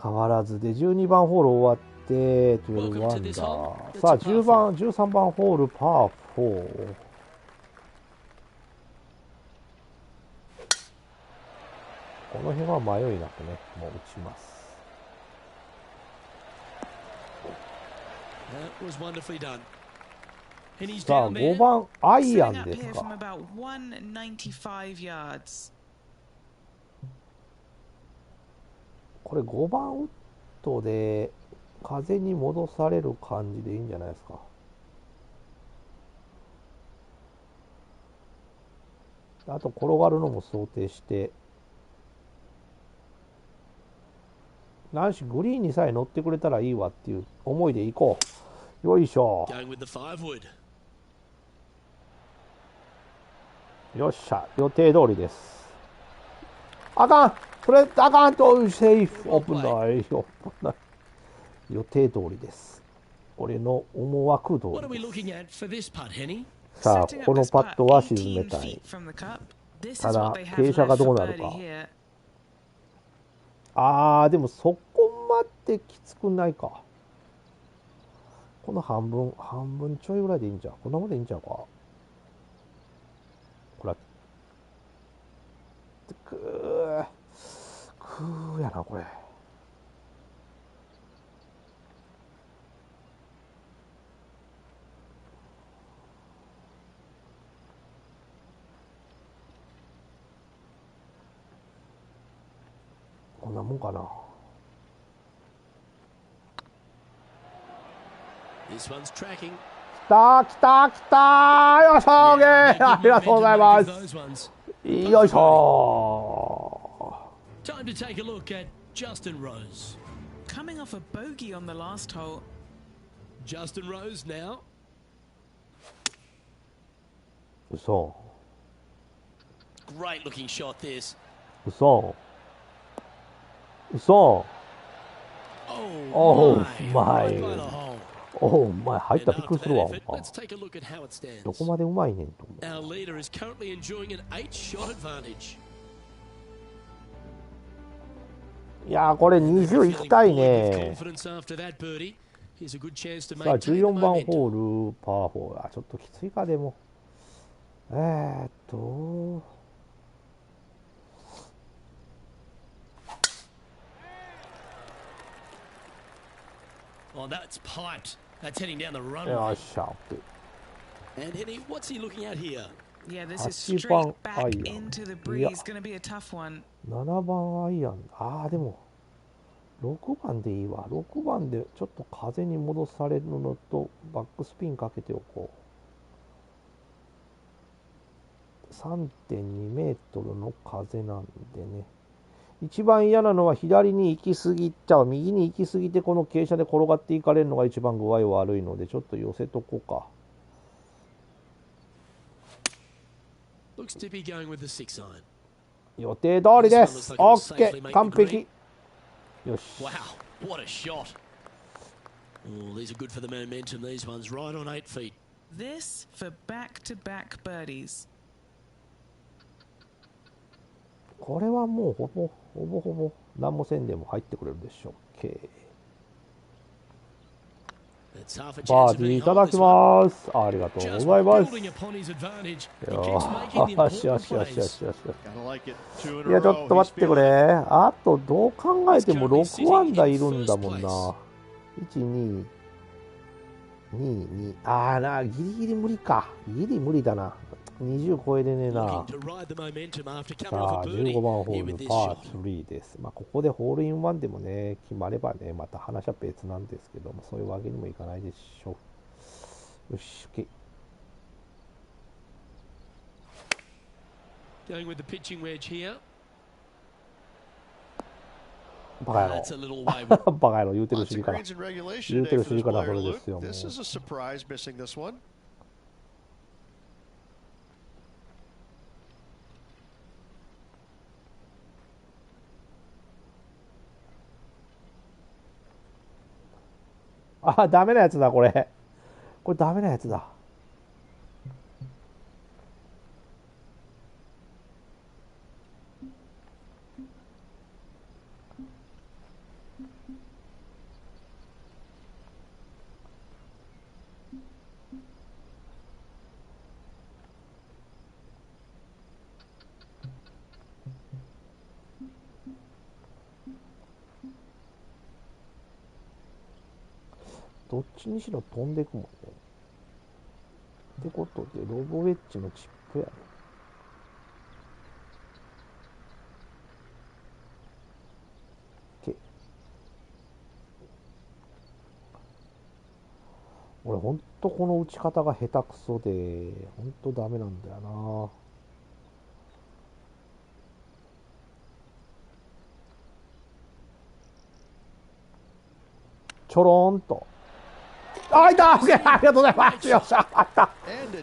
変わらずで、12番ホール終わって12アンダー。さあ、13番ホールパー4。この辺は迷いなくね、もう打ちます。That was wonderfully done. And he's さあ、 down 5 there. 番アイア Setting ン up です here か。 from about 195 yards. これ5番ウッドで風に戻される感じでいいんじゃないですか。あと転がるのも想定して、何しグリーンにさえ乗ってくれたらいいわっていう思いでいこう。よいしょ。 Going with the 5 wood. よっしゃ、予定通りです。あかん、それあかんと、セーフ、危ない、危ない。予定通りです。俺の思惑通 What are we りで looking at for this putt, Henny? す。さあ、 Setting こ up の this パ putt ットは沈め 18たい。 feet from the cup. This た is だ what they have 傾斜が left どう for なる birdie か。 here. でもそこまできつくないか。この半分ちょいぐらいでいいんじゃん。こんなもんでいいんちゃうか。ほら、くーやな、これ。こんなもんかな。This one's tracking. きたきたきたよいしょー、ありがとうございます。 Those ones. よいしょ Time to take a look at Justin Rose. Coming off a bogey on the last hole. Justin Rose now. ー。嘘 Great looking shot this. 嘘嘘 Oh, my. Right by the hole. お前入った And らびっく after りするわ。 that effort, let's take a look at how it stands. どこまでうまいねんと思 Our leader is currently enjoying an 8-shot advantage. う。いやー、これ20いきたい Feeling ね。 confidence after that birdie. Here's a good chance to さあ、 maintain the 14番 momentum. ホールパー4。ちょっときついか、でも。Oh, that's piped. That's heading down the よ runway. っしゃ、And Henny, what's he looking at here? Yeah, this is 8 straight 番 back アイアン。 into the いや、 breeze. Going to be a tough one. 7番アイアン。でも、6番でいいわ。6番でちょっと風に戻されるのと、バックスピンかけておこう。3.2 メートルの風なんでね。一番嫌なのは左に行き過ぎちゃう。右に行き過ぎてこの傾斜で転がっていかれるのが一番具合悪いので、ちょっと寄せとこうか。Looks to be going with the 6 iron. 予定通りです。オッケー、完璧。よし。 Wow, what a shot. Oh, these are good for the momentum, these ones. Right on 8 feet. This for back-to-back birdies. これはもうほぼ何もせんでも入ってくれるでしょう。OK。It's half a バ chance ー of ディー being いただ home き this one. ます。ありがとう Just ございます。 building upon his advantage. He よ keeps making the しよ important しよしよしよ plays. し。 Gotta like it. 2 in い a や、ちょっ row. と待ってく He's れ。 feeling it. あと、どう考えても6アンダーいるんだもんな。1、2、2、ギリギリ無理か。ギリ無理だな。20超えれねえな。 Looking to ride the momentum after coming さ off あ、 a birdie 15番ホ here ー with ル this パ shot. ー3です。ここでホールインワンでもね、決まればね、また話は別なんですけども、そういうわけにもいかないでしょう。よし、OK。Going with the pitching wedge here. バカ野 That's a 郎 little wayward. バカ野郎言うてる Lots 尻 of から greens in regulation 言うて today る for 尻 this から player, それで Luke. すよもう This is a surprise missing this one. あ、ダメなやつだこれダメなやつだ。どっちにしろ飛んでいくもんね。ってことで、ロボウェッジのチップやね。俺ほんとこの打ち方が下手くそで、ほんとダメなんだよな。ちょろーんと。あ、いた！ありがとうございます。よっしゃ、入った。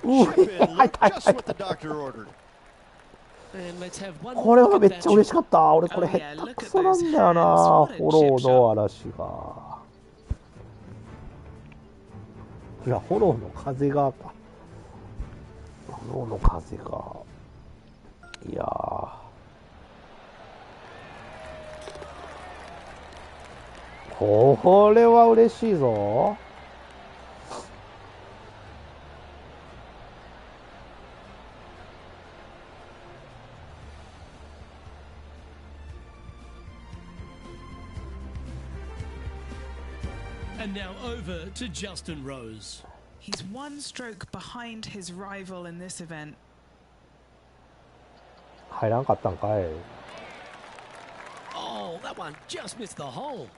入った。これはめっちゃ嬉しかった。俺これ下手くそなんだよな。フォローの嵐が。いや、フォローの風がか。フォローの風が。いやー。これは嬉しいぞ。And now over to Justin Rose. He's one stroke behind his rival in this event. 入らんかったんかい。Oh, that one just missed the hole.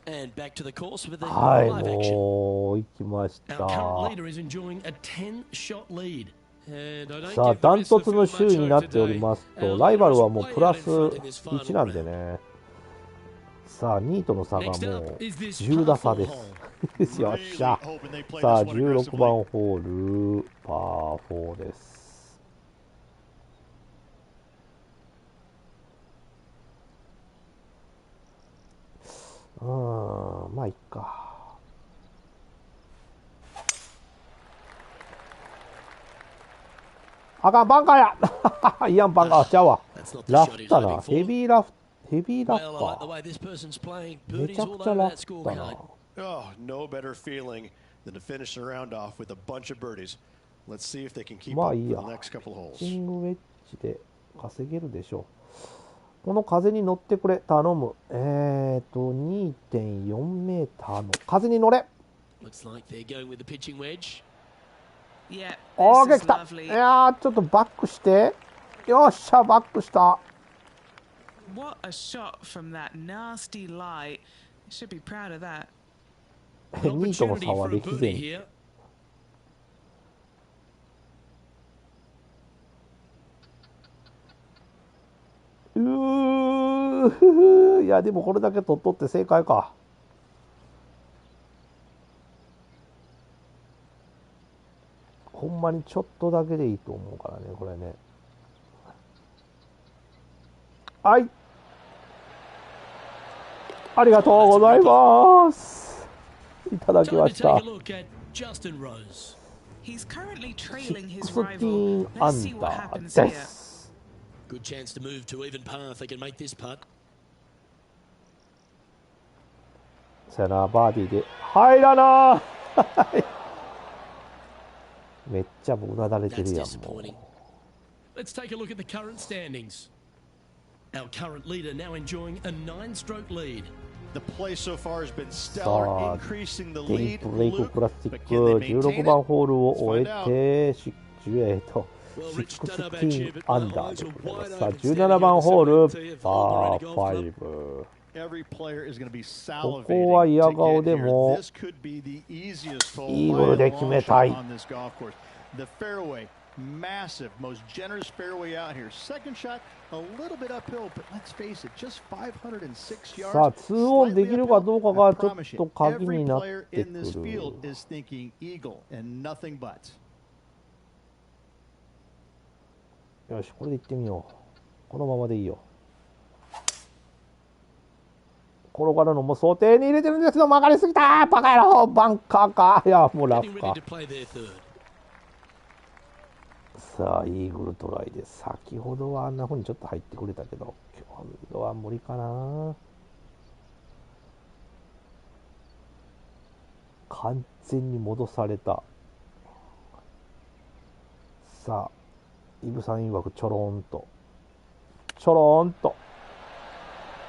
And back to the course with the はい、 live action. もう行きました。 Our current leader is enjoying a 10-shot lead. And I don't さあ、 give the ダン rest ト of ツ the の field 首位 much にな hope っており today. ますと、 Our ライバルは leaders もう way プラ out ス in front in this 1 final なんで round. ね。さあ、2位との差がもう Next up is this 10打差 par で 4 す。よっしゃ。さあ、16番ホール、パー4です。まあいっか。あかん、バンカーやいやん、バンカーちゃうわ。ラフだな。ヘビーラフか。めちゃくちゃラフだな。Oh, no better feeling than to finish the round off with a bunch of birdies. Let's see if they can keep ま up あいい for や。 the next couple holes. ピッチングウェッジで稼げるでしょう。この風に乗ってくれ、頼む。2.4 メーターの風に乗れ。Looks like they're going with the pitching wedge. Yeah, オーケー this 来 is た。 lovely. いやー、ちょっとバックして。よっしゃ、バックした。What a shot from that nasty lie. You should be proud of that. 2位との Opportunity 差は for a 歴 birdie 然。 here. いや、でもこれだけ取っとって正解か。ほんまにちょっとだけでいいと思うからね、これね。はい。ありがとうございます。いただきま Time し to た。 take a look at Justin Rose. He's currently trailing his 16 rival. ア Let's ン see what ダー happens で here. す。 Good chance to move to even par if they can make this putt. さよならバーディーで入らなーめっちゃうなだれて That's るやんも disappointing. Let's take a look at the current standings. Our current leader now enjoying a 9-stroke lead. The play so far has been う。 stellar, さあ、 increasing the デイ lead. ブレイク Luke, クラシッ but ク can they 16 maintain 番 it? ホールを Let's 終 find え out. て、Well, Rich, don't know about you, 16 but ア my ンダー eyes で are ござい wide ます。さあ、 open standing 17 番 here ホール、 at the パ Albury ー Golf Club. 5。Every player is going to be ここは salivating 嫌 to 顔 get で here. も This could be the easiest hole イーグル by で a 決 long めたい。 shot on this golf course. The fairway Massive, most generous fairway out here. Second shot, a little bit uphill, but let's face it, just 506 yards. さあ、2オンできるかどうかがちょっと鍵になって Every player く in this る。 field is thinking eagle and nothing but. よし、これでいってみよう。このままでいいよ。転がるのも想定に入れてるんですけど、曲がりすぎた、バカ野郎、バンカーか。いや、もうラフか。さあ、イーグルトライです。先ほどはあんな風にちょっと入ってくれたけど、今度は無理かな。完全に戻された。さあ、イブさん曰くちょろんと。ちょろんと。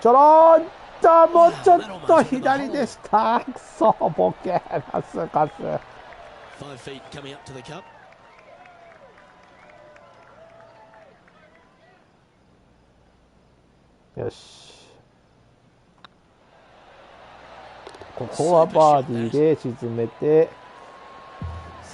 ちょろんと、もうちょっと左でした。くそ、ボケ。カスカス。よし。ここはバーディーで沈めて、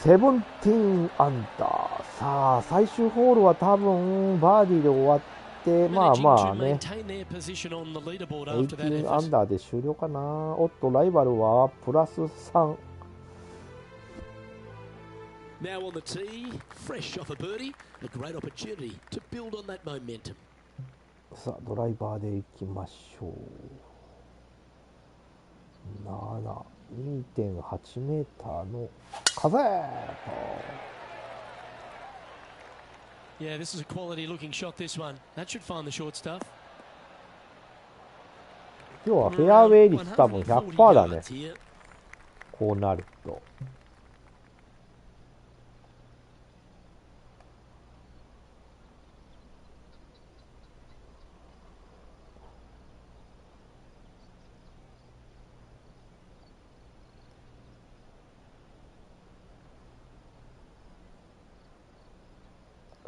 17アンダー。さあ、最終ホールは多分バーディーで終わって、まあまあね、18アンダーで終了かな。おっと、ライバルはプラス3。Now on the tee, fresh off a birdie, a great opportunity to build on that momentum. さあ、ドライバーでいきましょう。2.8 メーターの風。Yeah, this is a quality looking shot, this one. That should find the short stuff. 今日はフェアウェイ率多分 100% だね。こうなると。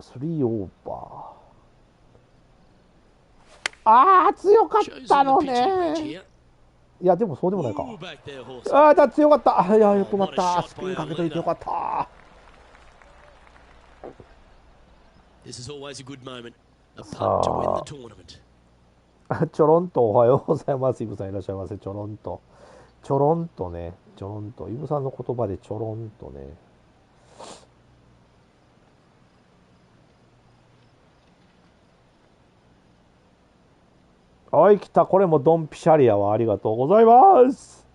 3オーバー。ああ、強かったのね。いや、でもそうでもないか。ああ、強かった。いや、よくなった。スピンかけといてよかった。さあ、ちょろんとおはようございます。イブさんいらっしゃいませ。ちょろんと。ちょろんとね。ちょろんと。イブさんの言葉でちょろんとね。はい、来た。これもドンピシャリアはありがとうございます。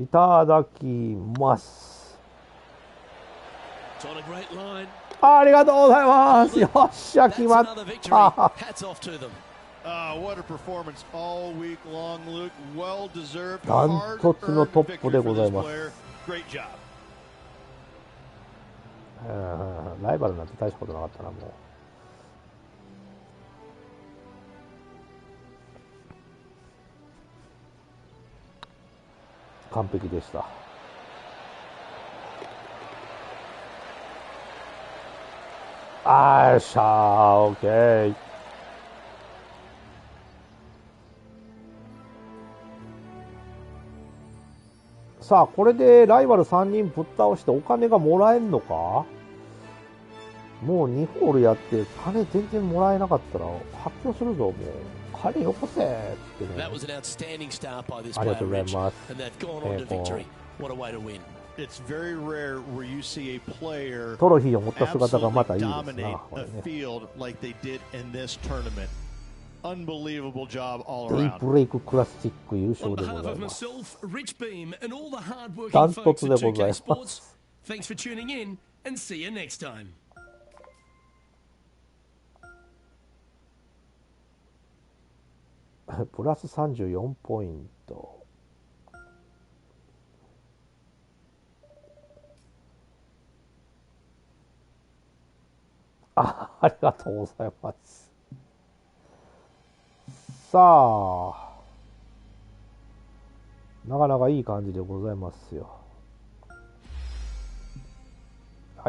いただきます。ありがとうございます。よっしゃ、決まった。ダントツのトップでございます。ライバルなんて大したことなかったな、もう。完璧でした。よっしゃー、オッケー。さあ、これでライバル3人ぶっ倒してお金がもらえんのか？もう2ホールやって金全然もらえなかったら発表するぞ、もう。金よこせってね。ありがとうございます。トロフィーを持った姿がまたいいですな。これね。デイブレイククラシック優勝でございます。ダントツでございます。プラス34ポイント。ありがとうございます。さあ、なかなかいい感じでございますよ。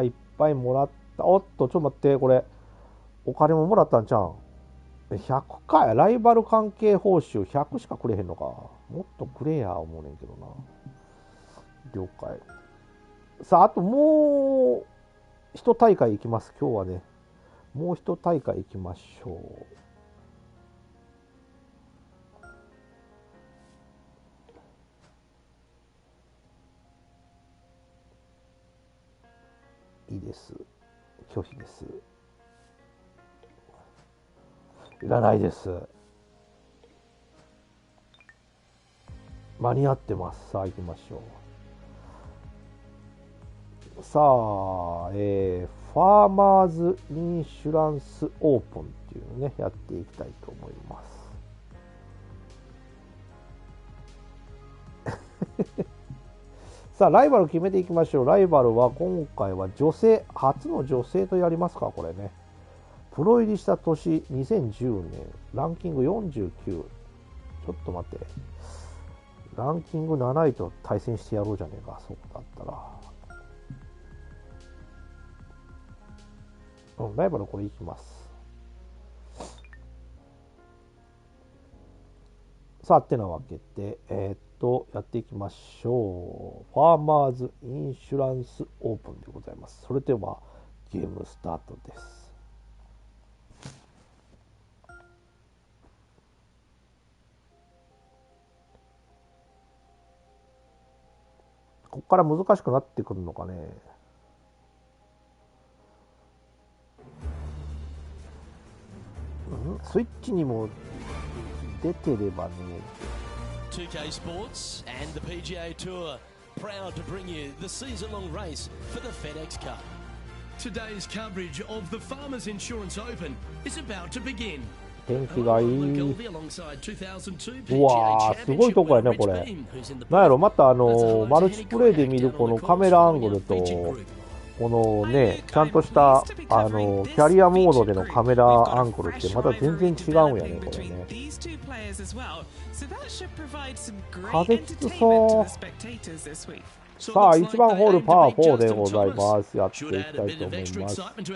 いっぱいもらった。おっと、ちょっと待って、これ、お金ももらったんちゃうん？100かや。ライバル関係報酬100しかくれへんのか。もっとくれや思うねんけどな。了解。さあ、あともう一大会いきます。今日はね、もう一大会いきましょう。いいです。拒否です。いらないです。間に合ってます。さあ行きましょう。さあ、ファーマーズインシュランスオープンっていうのね、やっていきたいと思います。さあ、ライバル決めていきましょう。ライバルは今回は女性、初の女性とやりますか、これね。プロ入りした年2010年、ランキング49。ちょっと待って。ランキング7位と対戦してやろうじゃねえか、そうだったら。ライバルこれいきます。さあ、ってなわけで、やっていきましょう。ファーマーズインシュランスオープンでございます。それでは、ゲームスタートです。ここから難しくなってくるのかね。スイッチにも出てればね。2K Sports and the PGA Tour proud to bring you the season-long race for the FedEx Cup. Today's coverage of the Farmers Insurance Open is about to begin. 天気がいい。うわー、すごいとこやね、これ。なんやろ、またマルチプレイで見るこのカメラアングルと、このね、ちゃんとしたキャリアモードでのカメラアングルってまた全然違うんやね、これね。風きつそう。さあ、1番ホールパー4でございます。やっていきたいと思います。さあ、今日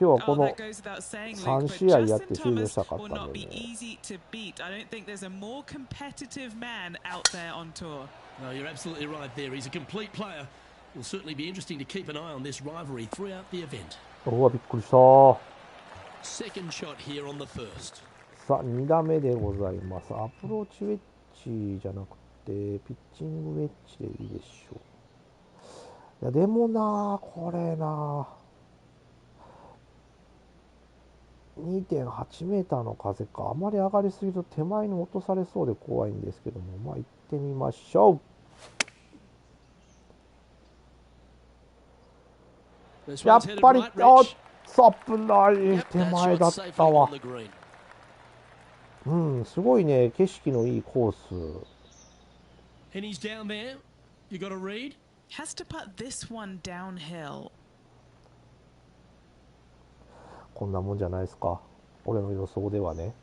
はこの3試合やって終了したかったんでね。No, you're absolutely right there. He's a complete player. Will certainly be interesting to keep an eye on this rivalry throughout the event. うわ、びっくりした。Second shot here on the first. さあ、2打目でございます。アプローチウェッジじゃなくて、ピッチングウェッジでいいでしょう。いや、でもな、これな、2.8 メーターの風か。あまり上がりすぎると手前に落とされそうで怖いんですけども、まあ行ってみましょう。やっぱり、危ない手前だったわ。うん、すごいね、景色のいいコース。And he's down there. You got a read? Has to put this one downhill. こんなもんじゃないですか。俺の予想ではね。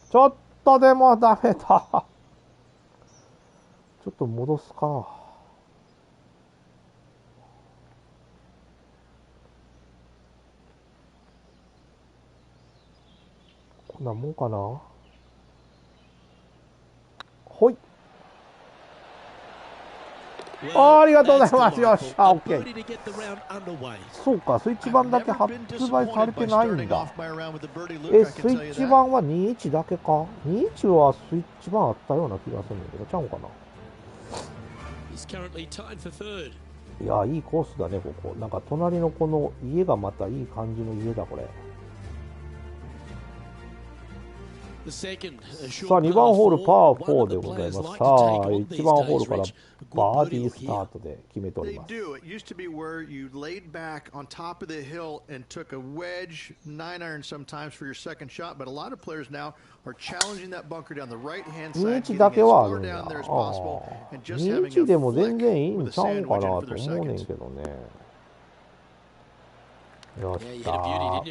ちょっとでもダメだ。ちょっと戻すか。こんなもんかな。ほい。ありがとうございます。よっしゃ、オッケー。そうか、スイッチ版だけ発売されてないんだ。スイッチ版は21だけか。21はスイッチ版あったような気がするんだけど、ちゃうんかな。いや、いいコースだね、ここ。なんか隣のこの家がまたいい感じの家だ、これ。さあ、2番ホールパー4でございます。さあ、1番ホールからバーディースタートで決めております。It used to be where you laid back on top of the hill and took a wedge 9 iron sometimes for your second shot, but a lot of players now are challenging that bunker down the right hand side, getting as far down there as possible, and just having a flick with a sand wedge in for their seconds. よっしゃ。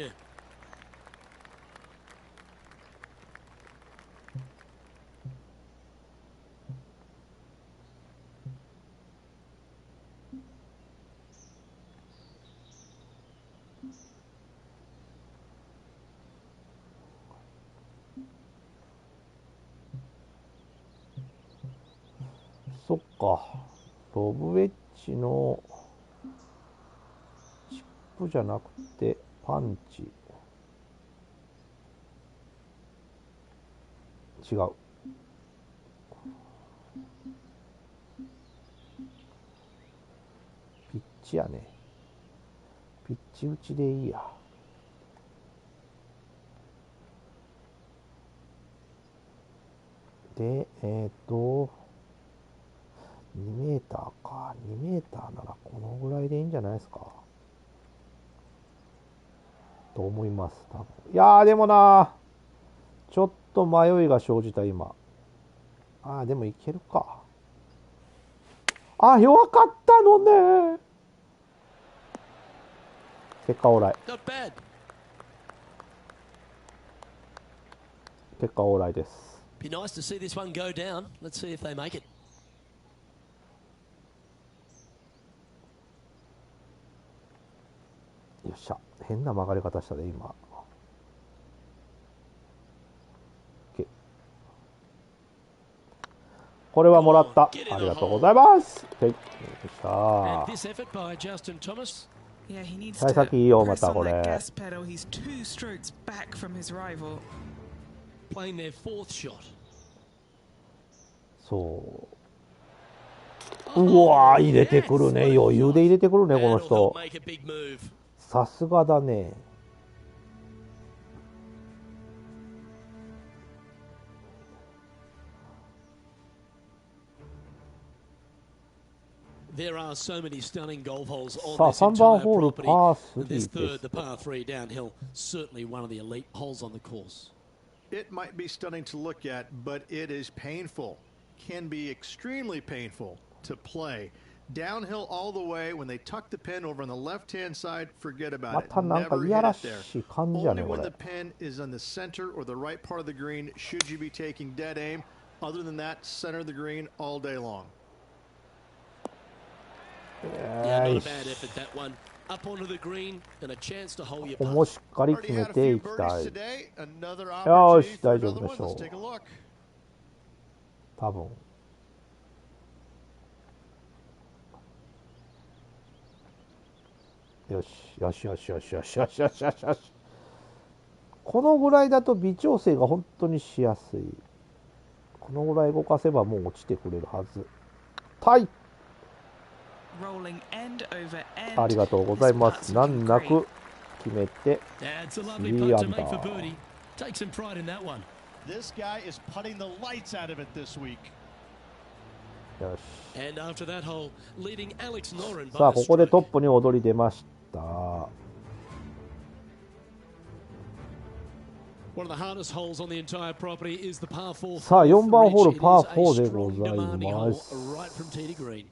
そっか。ウェッジのチップじゃなくてパンチ。違う。ピッチやね。ピッチ打ちでいいや。で、2メーターか。2メーターならこのぐらいでいいんじゃないですか。と思います。多分。いやー、でもな、ちょっと迷いが生じた今。でもいけるか。弱かったのね。結果オーライ。結果オーライです。Be nice to see this one go down. Let's see if they make it. よっしゃ。変な曲がり方したで今。これはもらった。ありがとうございます。はい。幸先いいよ、またこれ。そう。うわー、入れてくるね。余裕で入れてくるね、この人。さすがだね。There are so many stunning golf holes on さあ、 this 3番 entire ホール property. パー And this 3 で third, す。 the par 3 downhill, certainly one of the elite holes on the course. It might be stunning to look at, but it is painful. Can be extremely painful to play. Downhill all the way. When they tuck the pin over on the left-hand side, forget about ま it. たなんか Never いや hit ら it し there. い感じやね Only こ when れ。 the pin is on the center or the right part of the green should you be taking dead aim. Other than that, center of the green all day long. Yeah, not a bad effort, that one. Up onto the green and a chance to hold your ここも putt. しっかり決めていきたい。 Today, another よし、 opportunity 大 for 丈 another 夫で one. しょ Let's take a う。 look. 多分。よし、よしよしよしよしよしよしよしよし。このぐらいだと微調整が本当にしやすい。このぐらい動かせばもう落ちてくれるはず。タイ。ありがとうございます。難なく決めて3アンダー。 This guy is putting the lights out of it this week. よし。 And after that hole, leading Alex Noren さあ by こ a こでトッ stroke. プに躍り出ました。 One of the hardest holes on the entire property is the par 4. さあ4番ホールパー It is 4 a でご strong ざい demanding ま hole す。 right from tee to green.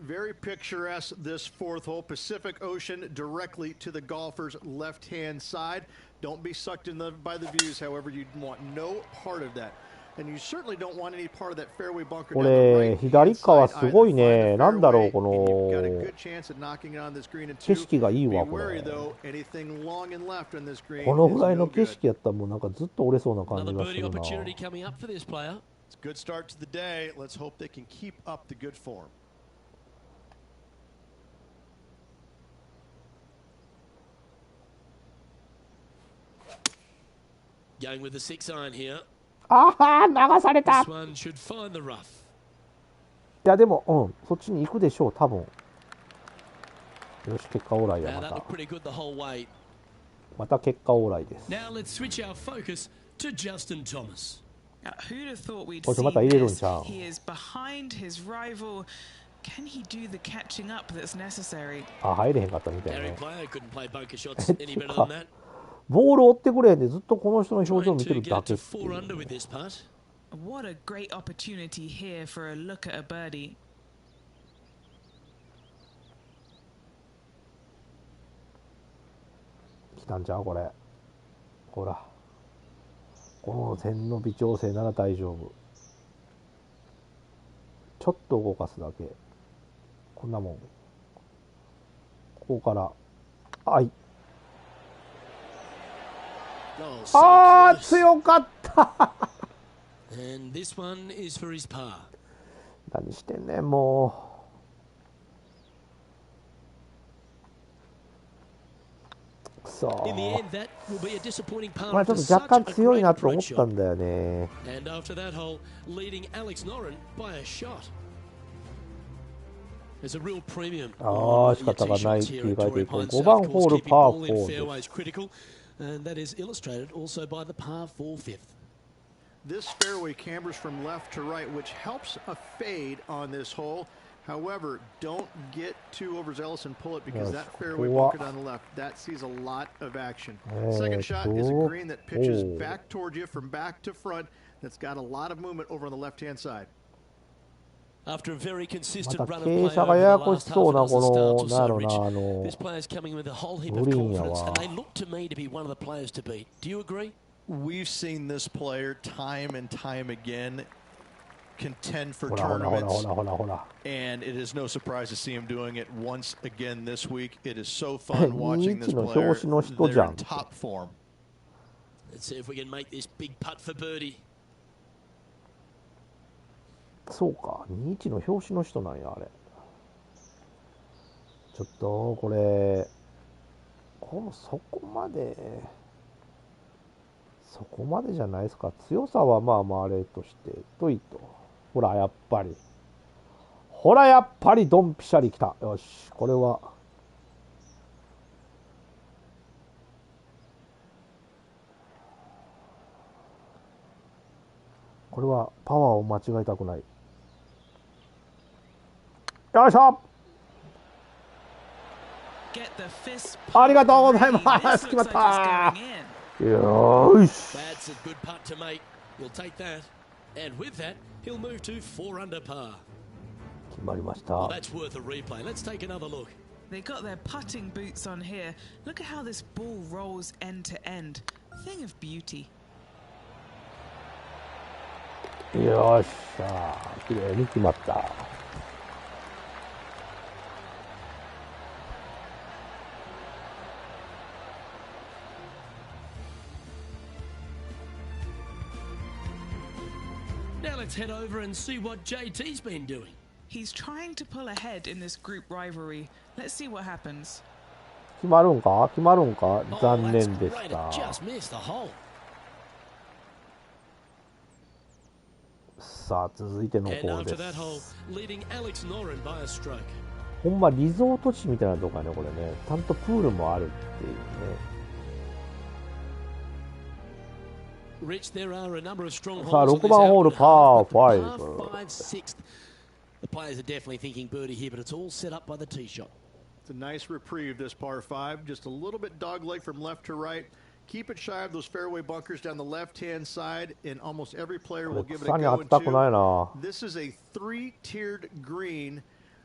Very picturesque, this fourth hole. Pacific Ocean directly to the golfer's left-hand side. Don't be sucked in by the views, however. You want no part of that. And you certainly don't want any part of that fairway bunker こ down the れ right 左側すごい side ね。 either. なんだろう Find こ the fairway, and you've got a の good chance at knocking it on this green in 景 two. 色がいい Be わこ wary れ。 though, anything long and left on this green この is ぐらい no の景 good. 色やったらもうなんかずっと折れそうな感 Another じがす birdie るな。 opportunity coming up for this player. It's a good start to the day. Let's hope they can keep up the good form. Going with the 6 iron here. ああ流された。 This one should find the rough. いやでもそっちに行くでしょう多分。よし結果オーライや Now ま that た。 looked pretty good the whole way. また結果オーライです。 Now let's switch our focus to Justin Thomas. Who'd have thought we'd こいつ see また入れるん this? ちゃう。 He is behind his rival. Can he do the catching up that's necessary? 入れへんかったみたい Gary ね。 player couldn't play bunker shots any better than that. ボール追ってくれんでずっとこの人の表情 Trying 見て to る get だ it け to ってい 4 う under with this putt. What a great opportunity here for a look at a birdie. 来たんちゃうこれ。ほら。この線の微調整なら大丈夫。ちょっと動かすだけ。こんなもん。ここから。はい。 Oh, so close. 強かった。 And this one is for his par. 何してんねんもそ In the う。 end, that will be a disappointing part まあ of ちょっ the と若 such 干 a 強い great なと思 approach ったん shot. だよね。 And after that hole, leading Alex Noren by a shot. There's a real premium あ on あ、仕 your 方が tee ない shots って here いう at 感じで Torrey こう Pines. 5 Of 番ホ course, ール keeping パー ball 4 in です。 fairway is critical, and that is illustrated also by the par 4 fifth. This fairway cambers from left to right, which helps a fade on this hole. However, don't get too overzealous and pull it because that fairway bunker down the left, that sees a lot of action. Second shot is a green that pitches back towards you from back to front. That's got a lot of movement over on the left-hand side. After a very ま consistent た run of 傾 play 斜 over が the ややこし last そう half な a dozen こ starts の or なんや so, ろ Rich. な This player's coming with a whole heap of グリーンや confidence, わ and they look to me to be one of the players to beat. Do you agree? We've seen this player time and time again contend for ほらほらほらほ tournaments, らほらほら and it is no surprise to see him doing it once again this week. It is so fun watching this 21の player. 表紙の人じゃ They're ん in top form. Let's see if we can make this big putt for birdie. そうか21の表紙の人なんやあれ。ちょっとこれそこまでじゃないですか。強さはまあまああれとしてといと。ほらやっぱりドンピシャリきた。よしこれはパワーを間違えたくない。よいしょ。ありがとうございます。決まった。よーし。 That's a good putt to make. We'll take that. And with that, he'll move to 4 under par. 決まりました。 Well, that's worth a replay. Let's take another look. They got their putting boots on here. Look at how this ball rolls end to end. Thing of beauty. よっしゃー。綺麗に決まった。Now let's head over and see what JT's been doing. He's trying to pull ahead in this group rivalry. Let's see what happens. 決まるんか残 Oh, 念 that's で great. し It た。 just missed the hole. さあ続いての And ホール after で that hole, す。 leading Alex Noren by a stroke. ほんまリゾート地みたいなとこやねこれね。ちゃんとプールもあるっていうね。 Rich, there are a number of strong さあ holes on 6 this 番ホール outward パ half, ー but the 5。 par 5 sixth. The players are definitely thinking birdie here, but it's all set up by the tee shot. It's a nice reprieve, this par 5. Just a little bit dogleg from left to right. Keep it shy of those fairway bunkers down the left-hand side, and almost every player will give it a 草にあ go ったく and ない two. な。 This is a 3-tiered green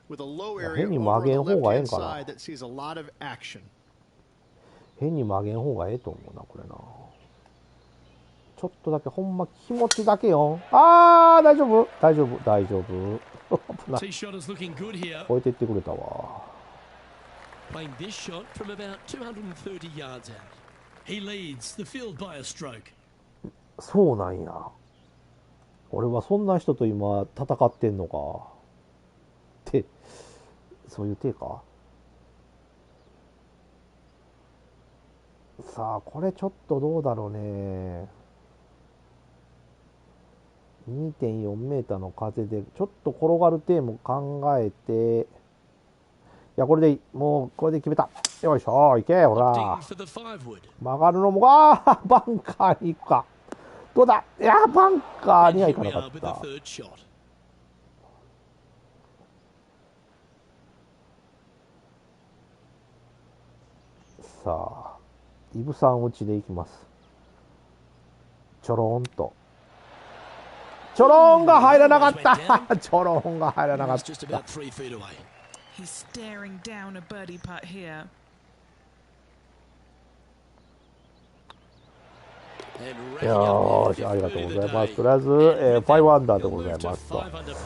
with a low area 変に over 曲げん on the 方がええん left-hand かな。 side that sees a lot of action. 変に曲げん方がええと思うなこれな。ちょっとだけほんま気持ちだけよ。あー大丈夫大丈夫大丈夫。危ない Tee shot is looking good here. 超えていってくれたわ。 Playing this shot from about 230 yards out. He leads the field by a stroke. そうなんや。俺はそんな人と今戦ってんのか。ってそういう手か。さあこれちょっとどうだろうね。2.4 メーターの風でちょっと転がる手も考えて、いやこれでいい、もうこれで決めた。よいしょ、いけほら。 Opting for the 5 wood. 曲がるのもバンカーに行くか。どうだ。いやバンカー And には here 行か we な are かっ with the た。 third shot. さあイブさん打ちでいきます。ちょろんと。ちょろんが入らなかった。ちょろんが入らなかっ It's just た。 about 3 feet away. He's staring down a birdie putt here. And racking よ up ーし、 their ありが fifth とう birdie ご of ざい the ます。 day. とりあえず、 And with 5アン that, ダーで he'll ござい move to ますと。 5 under par.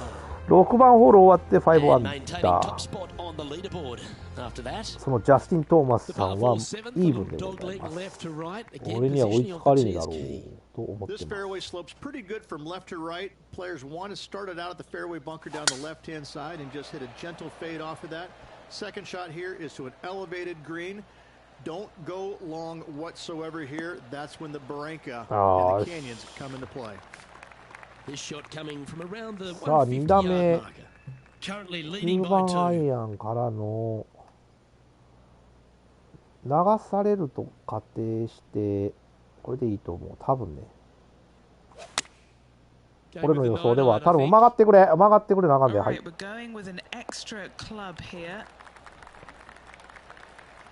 6番ホール終わって5 And アン maintaining ダ top ー。 spot on the leaderboard. After that, そのジャスティン・トーマス the さ par んは 4 seventh, イ a ーブンで little ござい dogleg ます。 left to right. Again, 俺には追い positioning つか off れ the る tee だ is ろ key. うと思っ This てます。 fairway slopes pretty good from left to right. Players want to start it out at the fairway bunker down the left-hand side and just hit a gentle fade off of that. Second shot here is to an elevated green. Don't go long whatsoever here. That's when the barranca Oh, and the canyons come into play. This shot coming from around the さあ、2打目、 150-yard marker. Currently 9 leading by 番ア 2. イアンからの流されると仮定して、これでいいと思う。多分ね。俺の予想では、多分曲がってくれ、曲がってくれなあかんで。はい。 Alright, we're going with an extra club here.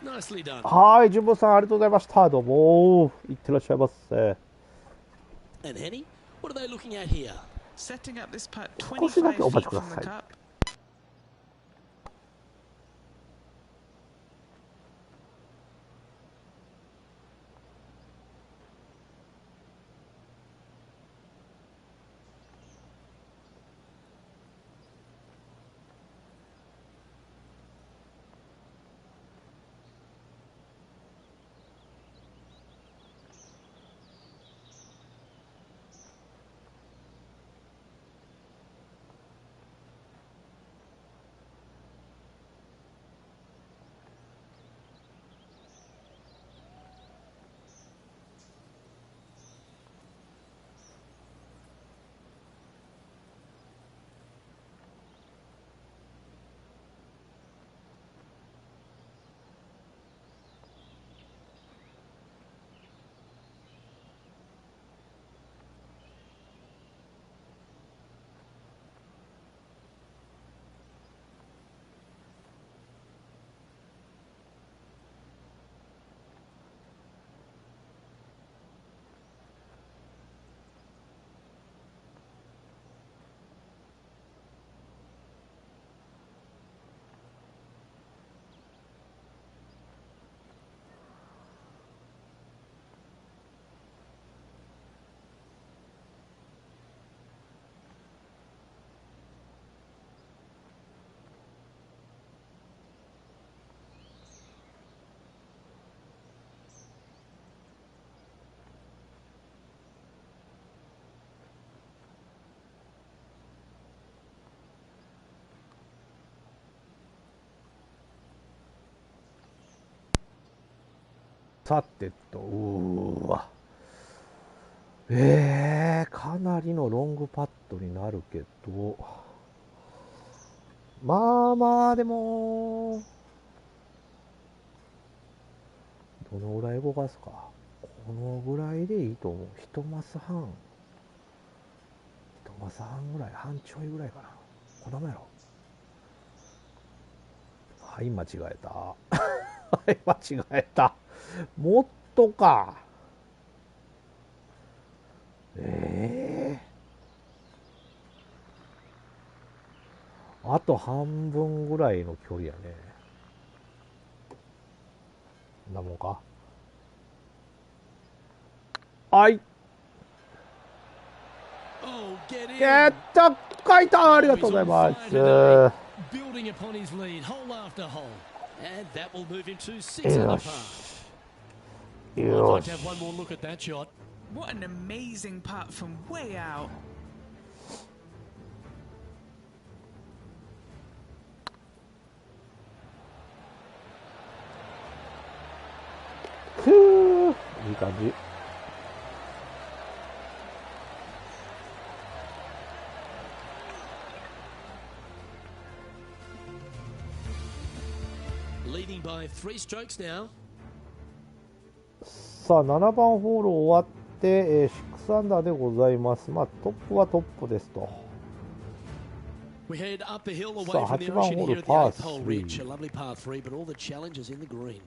Nicely done. はい、純坊さんありがとうございました。どうも。いってらっしゃいませ。 And Henny, what are they looking at here? Setting up this putt 少しだ 25けお待 feet ちくだ from さ the い。 cup. さてと、わ。かなりのロングパットになるけど、まあまあ、でも、どのぐらい動かすか。このぐらいでいいと思う。1マス半。1マス半ぐらい、半ちょいぐらいかな。こんなもんやろ。はい、間違えた。はい、間違えた。もっとか。あと半分ぐらいの距離やね。なもんか。はい。ゲット書いた。ありがとうございます。Building upon his lead, hole after hole, and that will move him to 6 under よ par. し。 I'd よ like し to have one more look at that shot. What an amazing putt from way out. ふう、いい感じ。Leading by 3 strokes now. さあ、7番ホール終わって、6アンダーでございます。まあ、トップはトップですと。 We head up the hill away さあ、 from the 8番ホ ocean ー here ル at the パー 8th hole 3。 reach. A lovely par 3, but all the challenges in the green.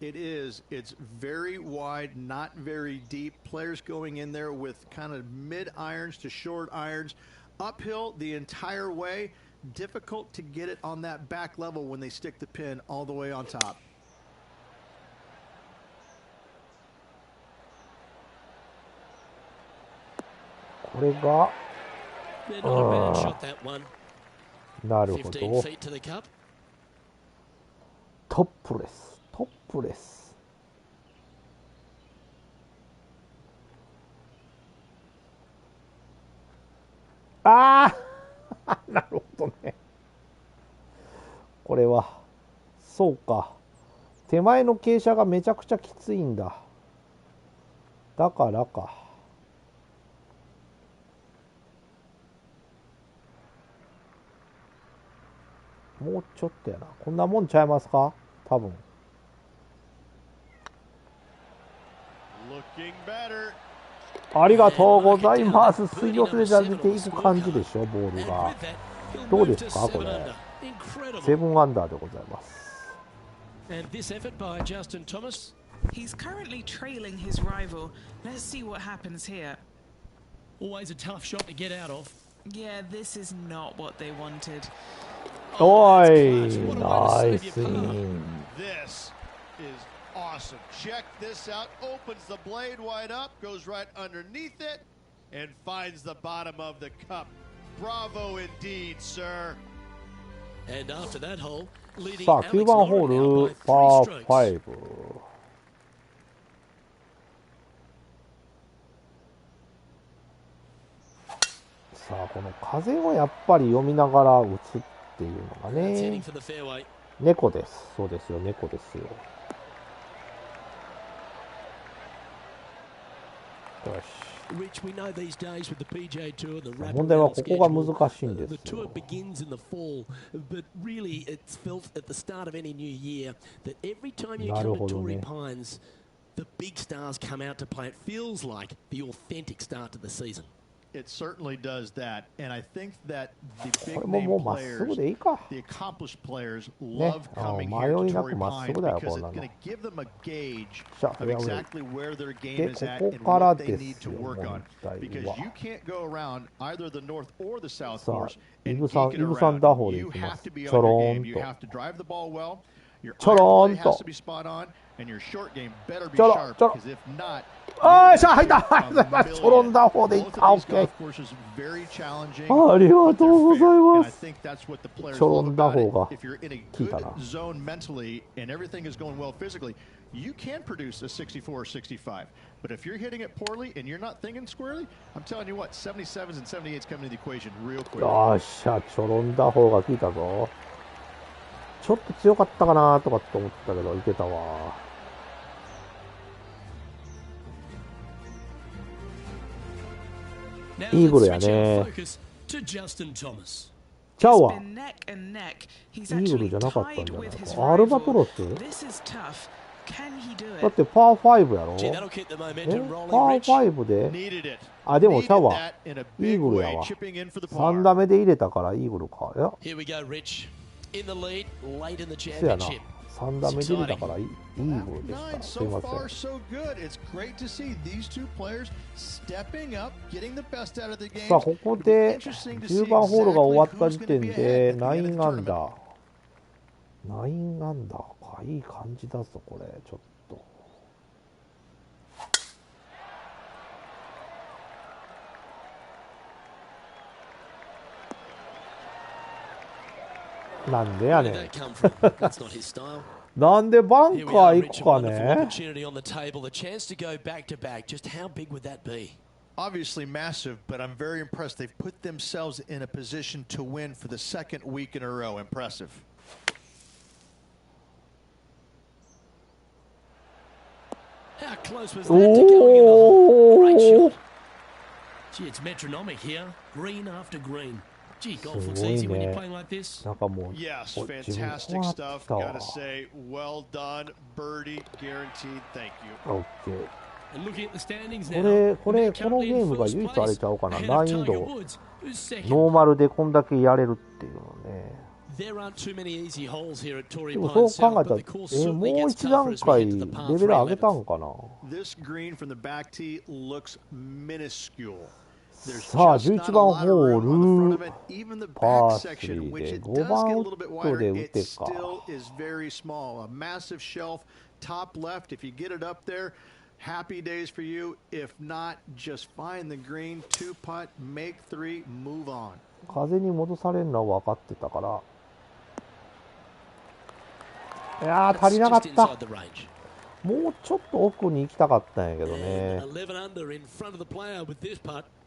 It is. It's very wide, not very deep. Players going in there with kind of mid irons to short irons. Uphill the entire way. Difficult to get it on that back level when they stick the pin all the way on top. これが、 Yeah, not a bad shot, that one. なるほ15ど。 feet to the cup. トップレス。トップレス。ああなるほどね。これは、そうか。手前の傾斜がめちゃくちゃきついんだ。だからか。もうちょっとやな。こんなもんちゃいますか？多分。ありがとうございます。水寄せで出ていく感じでしょ、ボールが。どうですか、これ。7アンダーでございます。He's currently trailing his rival. Let's see what happens here. Always a tough shot to get out of. Yeah, this is not what they wanted. おい、ナイスイン。 This is awesome. Check this out. Opens the blade wide up, goes right underneath it, and finds the bottom of the cup. Bravo indeed, sir. And after that hole, leading さあ、9番ホール、パー5。さあ、この風をやっぱり読みながら打つっていうのがね。猫です。そうですよ、猫ですよ。よし。問題はここが難しいんですよ。The tour begins in the fall, but really it's felt at the start of any new year that every time you come to Torrey Pines, the big stars come out to play. It feels like the authentic start to the season. It certainly does that, and I think that the big name players, the accomplished players, love coming here to Torrey Pines because it's going to give them a gauge of exactly where their game is at and what they need to work on. Because you can't go around either the north or the south course and geek it around. You have to be on your game. You have to drive the ball well. Your iron play has to be spot on, and your short game better be sharp. Because if not, ああ、しゃ、入った。ちょろんだ方でいった。オッケー。ありがとうございます。ちょろんだ方が効いたな。You can produce a 64 or 65, but if you're hitting it poorly and you're not thinking squarely, I'm telling you what, 77s and 78s come into the equation real quick. よっしゃ、ちょろんだ方が効いたぞ。ちょっと強かったかなとかって思ったけど、いけたわ。イーグルやね。ちゃうわ。イーグルじゃなかったんじゃないか。アルバトロス？だってパー5やろ？パー5で？あ、でもちゃうわ。イーグルやわ。3打目で入れたからイーグルか。いや。そやな。3打目で入れたからイーグルでした。すいません。さあ、ここで10番ホールが終わった時点で9アンダー。9アンダーか。いい感じだぞ、これ。ちょっと。なんでやねん。なんでバンカー行くかね。Obviously massive, but I'm very impressed. They've put themselves in a position to win for the second week in a row. Impressive. How close was that to going in the hole? Great shot. Gee, it's metronomic here. Green after green. Gee, golf looks easy when you're playing like this. Yes, fantastic stuff. Gotta say, well done. Birdie guaranteed. Thank you. Okay. And looking at the standings now. このゲームが唯一あれちゃうかな。難易度ノーマルでこんだけやれるっていうのね。でもそう考えたら、もう一段階レベル上げたんかな。さあ、11番ホール、パー3で5番ウッドで打てか。Happy days for you. If not, just find the green, 2-putt, make 3, move on. 風に戻されるのは分かってたから。いやー、足りなかった。もうちょっと奥に行きたかったんやけどね。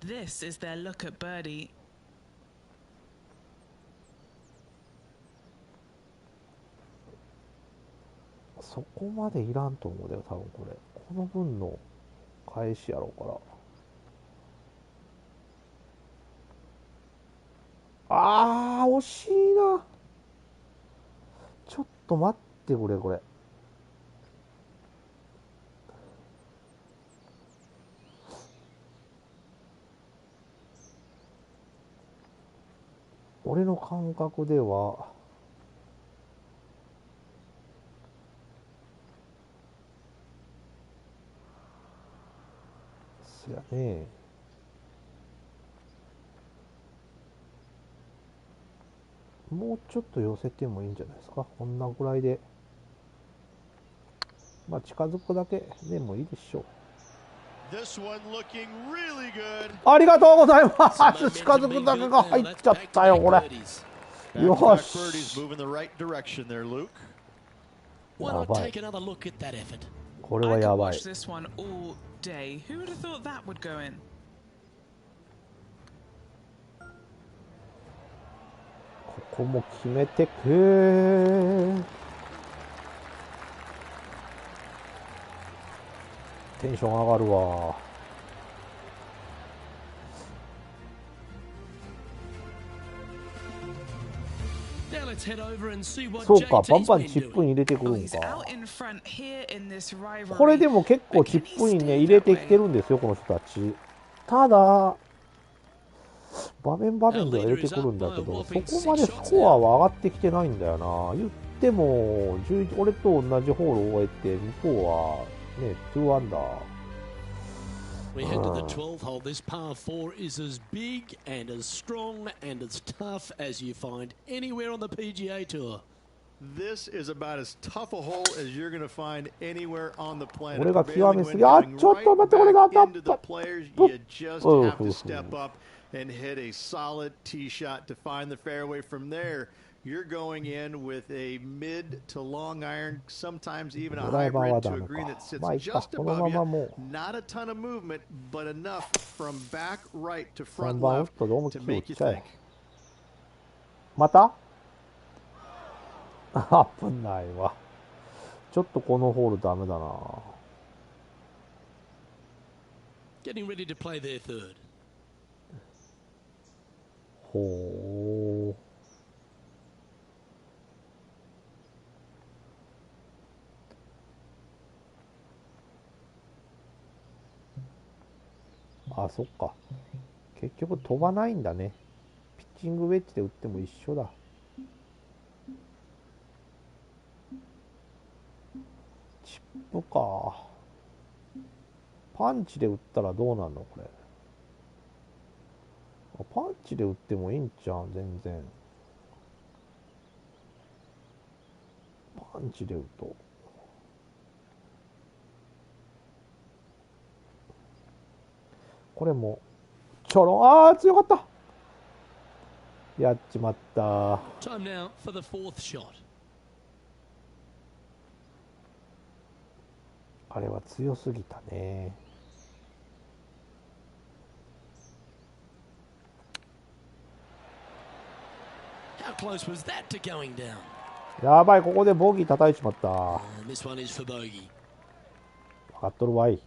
This is their look at birdie. そこまでいらんと思うだよ、多分これ。この分の返しやろうから。惜しいな。ちょっと待ってくれ、これ。俺の感覚では、そやね。もうちょっと寄せてもいいんじゃないですか。こんなぐらいで。まあ近づくだけでもいいでしょう。ありがとうございます。近づくだけが入っちゃったよ、これ。よし。やばい。これはやばい。ここも決めてくー。テンション上がるわ。そうか、バンバンチップに入れてくるんか。これでも結構チップにね入れてきてるんですよ、この人たち。ただ場面場面では入れてくるんだけど、そこまでスコアは上がってきてないんだよな。言っても俺と同じホールを終えて向こうはね2アンダー。We head to the 12th hole. This par 4 is as big and as strong and as tough as you find anywhere on the PGA Tour. This is about as tough a hole as you're going to find anywhere on the planet. 俺が極めすぎ。ちょっと待って、これが当たった。 You just have to step up and hit a solid tee shot to find the fairway. From there, you're going in with a mid to long iron, sometimes even a hybrid to a green that sits just above you. Not a ton of movement, but enough from back right to front left to make you think. また危ないわ。ちょっとこのホールダメだな。Getting ready to play their third. ほう。あ、そっか。結局飛ばないんだね。ピッチングウェッジで打っても一緒だ。チップか。パンチで打ったらどうなんのこれ。パンチで打ってもいいんちゃう全然。パンチで打うと。これもちょろ。強かった。やっちまった。Time now for the fourth shot. あれは強すぎたね。How close was that to going down? やばい、ここでボギー叩いちまった。This one is for bogey. 分かっとるわい。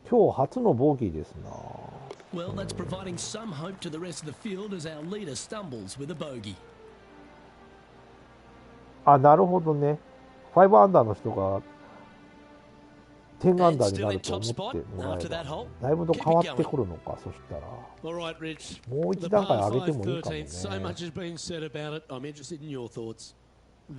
今日初のボギーですな。Well, that's providing some hope to the rest of the field as our leader stumbles with a bogey. なるほどね。5アンダーの人が10アンダーになると思ってもらえばだいぶと変わってくるのか。そしたらもう一段階上げてもいいかもね。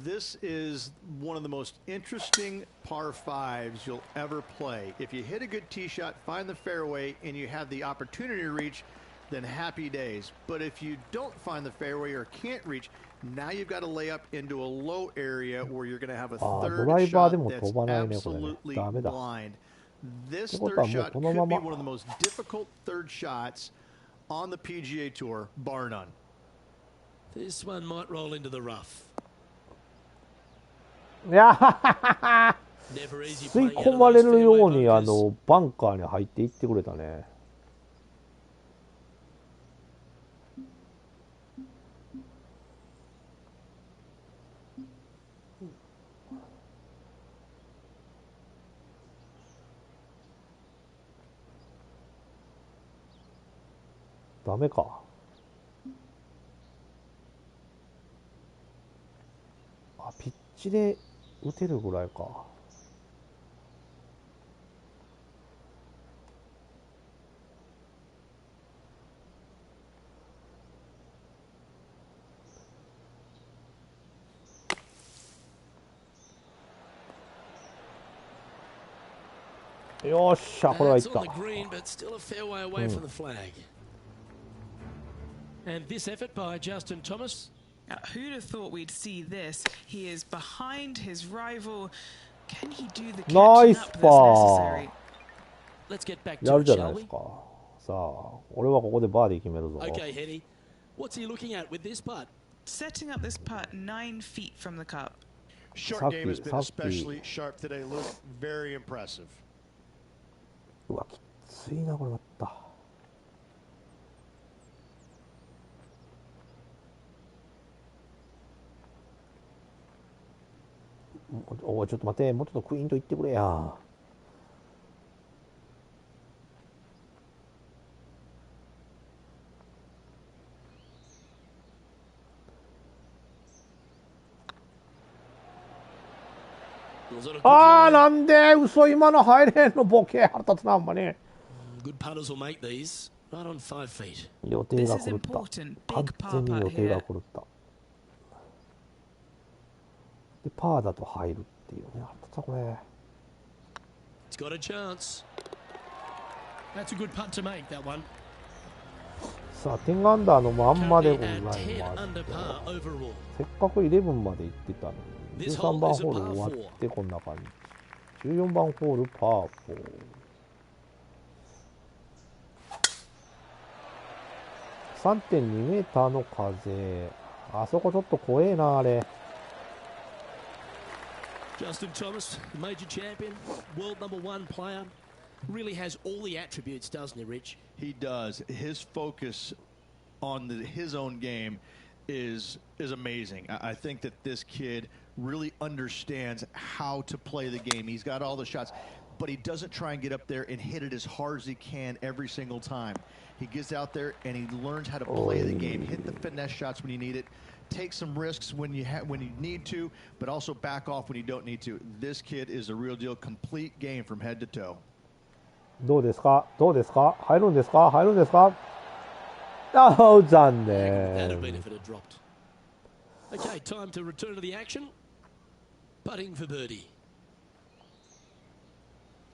This is one of the most interesting par fives you'll ever play. If you hit a good tee shot, find the fairway, and you have the opportunity to reach, then happy days. But if you don't find the fairway or can't reach, now you've got to lay up into a low area where you're going to have a third shot that's absolutely blind. This third shot could be one of the most difficult third shots on the PGA Tour, bar none. This one might roll into the rough. いや吸い込まれるようにバンカーに入っていってくれたね。ダメか。あ、ピッチで打てるぐらいか。よっしゃ、これはいった。And this effort by Justin Thomas. Who'd have thought we'd see this? He is behind his rival. Can he do the catching up that's necessary? Let's get back や to る it, じゃない shall です we? か。さあ、俺はここでバーディー決めるぞ。 Okay, Henny. What's he looking at with this putt? Setting up this putt 9 feet from the cup. Short game has been especially sharp today, Luke. Very impressive. うわ、きついな、これまた。おい、ちょっと待て、もうちょっとクイーンと言ってくれや。あー、なんで嘘、今の入れんの、ボケ。腹立つな、ほんまに。Good putters will make these right on 5 feet. 予定が狂った。完全に予定が狂った。で、パーだと入るっていうね。腹立つな、これ。It's got a chance. That's a good putt to make, that one. さあ、10アンダーのまんまでございます。せっかく11まで行ってたのに、13番ホール終わってこんな感じ。14番ホールパー4。3.2 メーターの風。あそこちょっと怖えな、あれ。Justin Thomas, major champion, world #1 player, really has all the attributes, doesn't he, Rich? He does. His focus on his own game is amazing. I think that this kid really understands how to play the game. He's got all the shots, but he doesn't try and get up there and hit it as hard as he can every single time. He gets out there and he learns how to play the game, hit the finesse shots when you need it, take some risks when you need to, but also back off when you don't need to. This kid is a real deal, complete game from head to toe. どうですか？どうですか？入るんですか？入るんですか？ああ、残念。Okay, time to return to the action. Putting for birdie.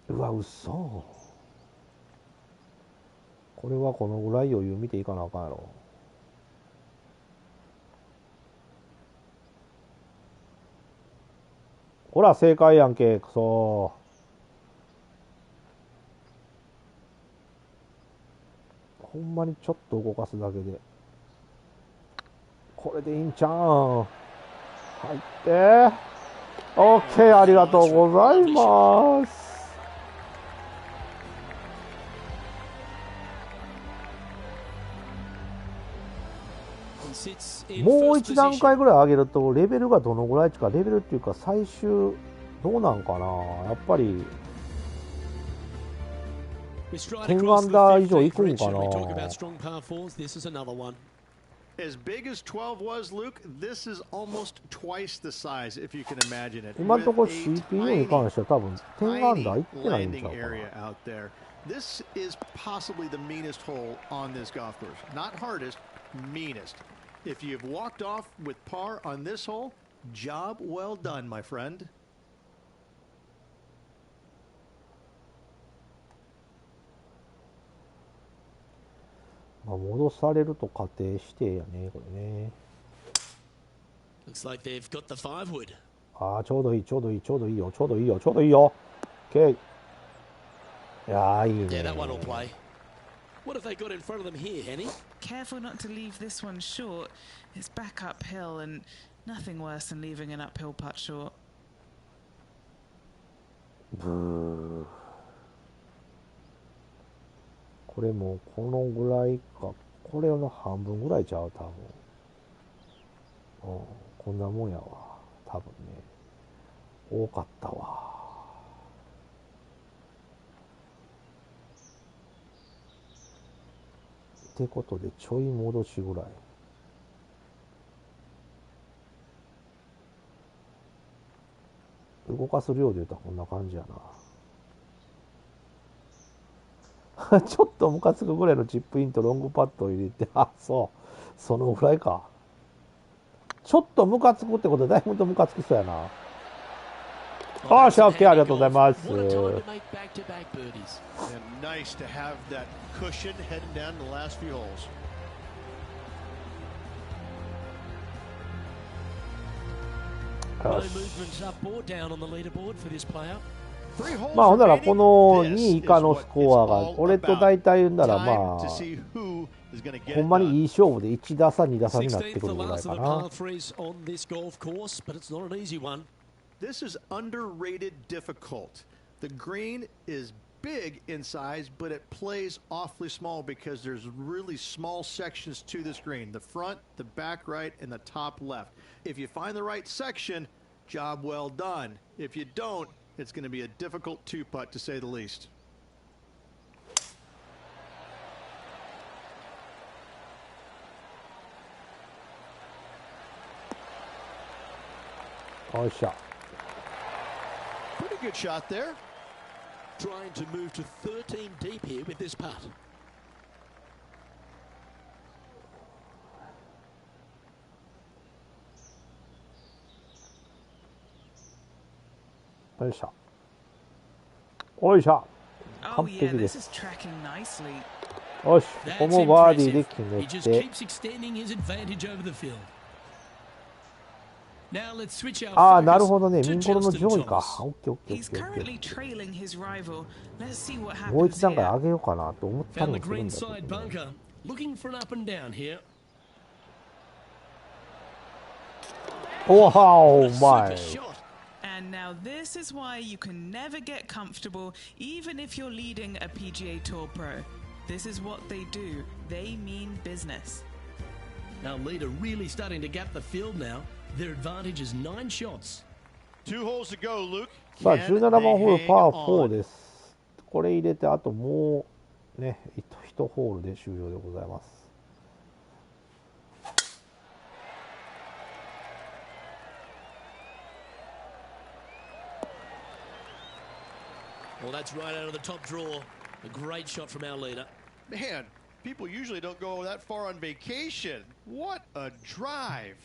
うわ、嘘。これはこのぐらい余裕見ていかなあかんやろ。ほら、正解やんけ、くそ。ほんまにちょっと動かすだけで。これでいいんちゃうん。入って。OK、ありがとうございます。もう一段階ぐらい上げるとレベルがどのぐらいか、レベルっていうか最終どうなんかな。やっぱり10アンダー以上いくんかな。As big as 12 was, Luke, this is almost twice the size, if you can imagine it. 今のところ CPU に関しては多分10アンダーいってないんちゃうかな。This is possibly the meanest hole on this golf course. Not hardest, meanest. If you've walked off with par on this hole, job well done, my friend. まあ戻されると仮定してやね、これね。Looks like they've got the 5 wood. ああ、ちょうどいい、ちょうどいい、ちょうどいいよ、ちょうどいいよ、ちょうどいいよ。OK。いやー、いい Yeah, ね。 that one will play. What have they got in front of them here, Henny? Careful not to leave this one short. It's back uphill and nothing worse than leaving an uphill putt short. ブー。これもこのぐらいか。これの半分ぐらいちゃう、多分。うん、こんなもんやわ。多分ね。多かったわ。ってことでちょい戻しぐらい。動かす量で言うとこんな感じやな。ちょっとムカつくぐらいのチップインとロングパットを入れて、あ、そう、そのぐらいか。ちょっとムカつくってことでだいぶとムカつきそうやな。あーしゃ、OK、ありがとうございます。And nice to have that cushion heading down the last few holes. No movement up or down on the leaderboard for this player. まあほんならこの2位以下のスコアが俺と大体言うんならまあほんまにいい勝負で1打差2打差になってくるぐらいかな。This is underrated difficult. The green is big in size, but it plays awfully small because there's really small sections to this green. The front, the back right, and the top left. If you find the right section, job well done. If you don't, it's going to be a difficult two-putt to say the least. Oh, shot. Pretty good shot there. Trying to move to 13 deep here with this putt. Oh, shot. Oh, shot. Oh yeah, this is tracking nicely. よし、ここもバーディーで決め He just て。 keeps extending his advantage over the field. Now let's switch our ああ、なる focus ほどね。ミ to ンコロの Justin 上位か。 Thomas. オッケーオッケーオ He's ッケーオッケ currently trailing his rival. Let's see what ー。もう happens 一段階 here. 上げようかなと思ったり Found も the するん green だけ side ど、ね。 bunker. Looking for an up and down here. おはお Super 前。 shot. And now this is why you can never get comfortable even if you're leading a PGA Tour Pro. This is what they do. They mean business. Our leader really starting to gap the field now. Their advantage is 9 shots. 2 holes to go, Luke. さあ、 Can 17番ホー they ル hang パー4 on? です。これ入れて、あともうね、1ホールで終了でございます。Well, that's right out of the top draw. A great shot from our leader. Man, people usually don't go that far on vacation. What a drive.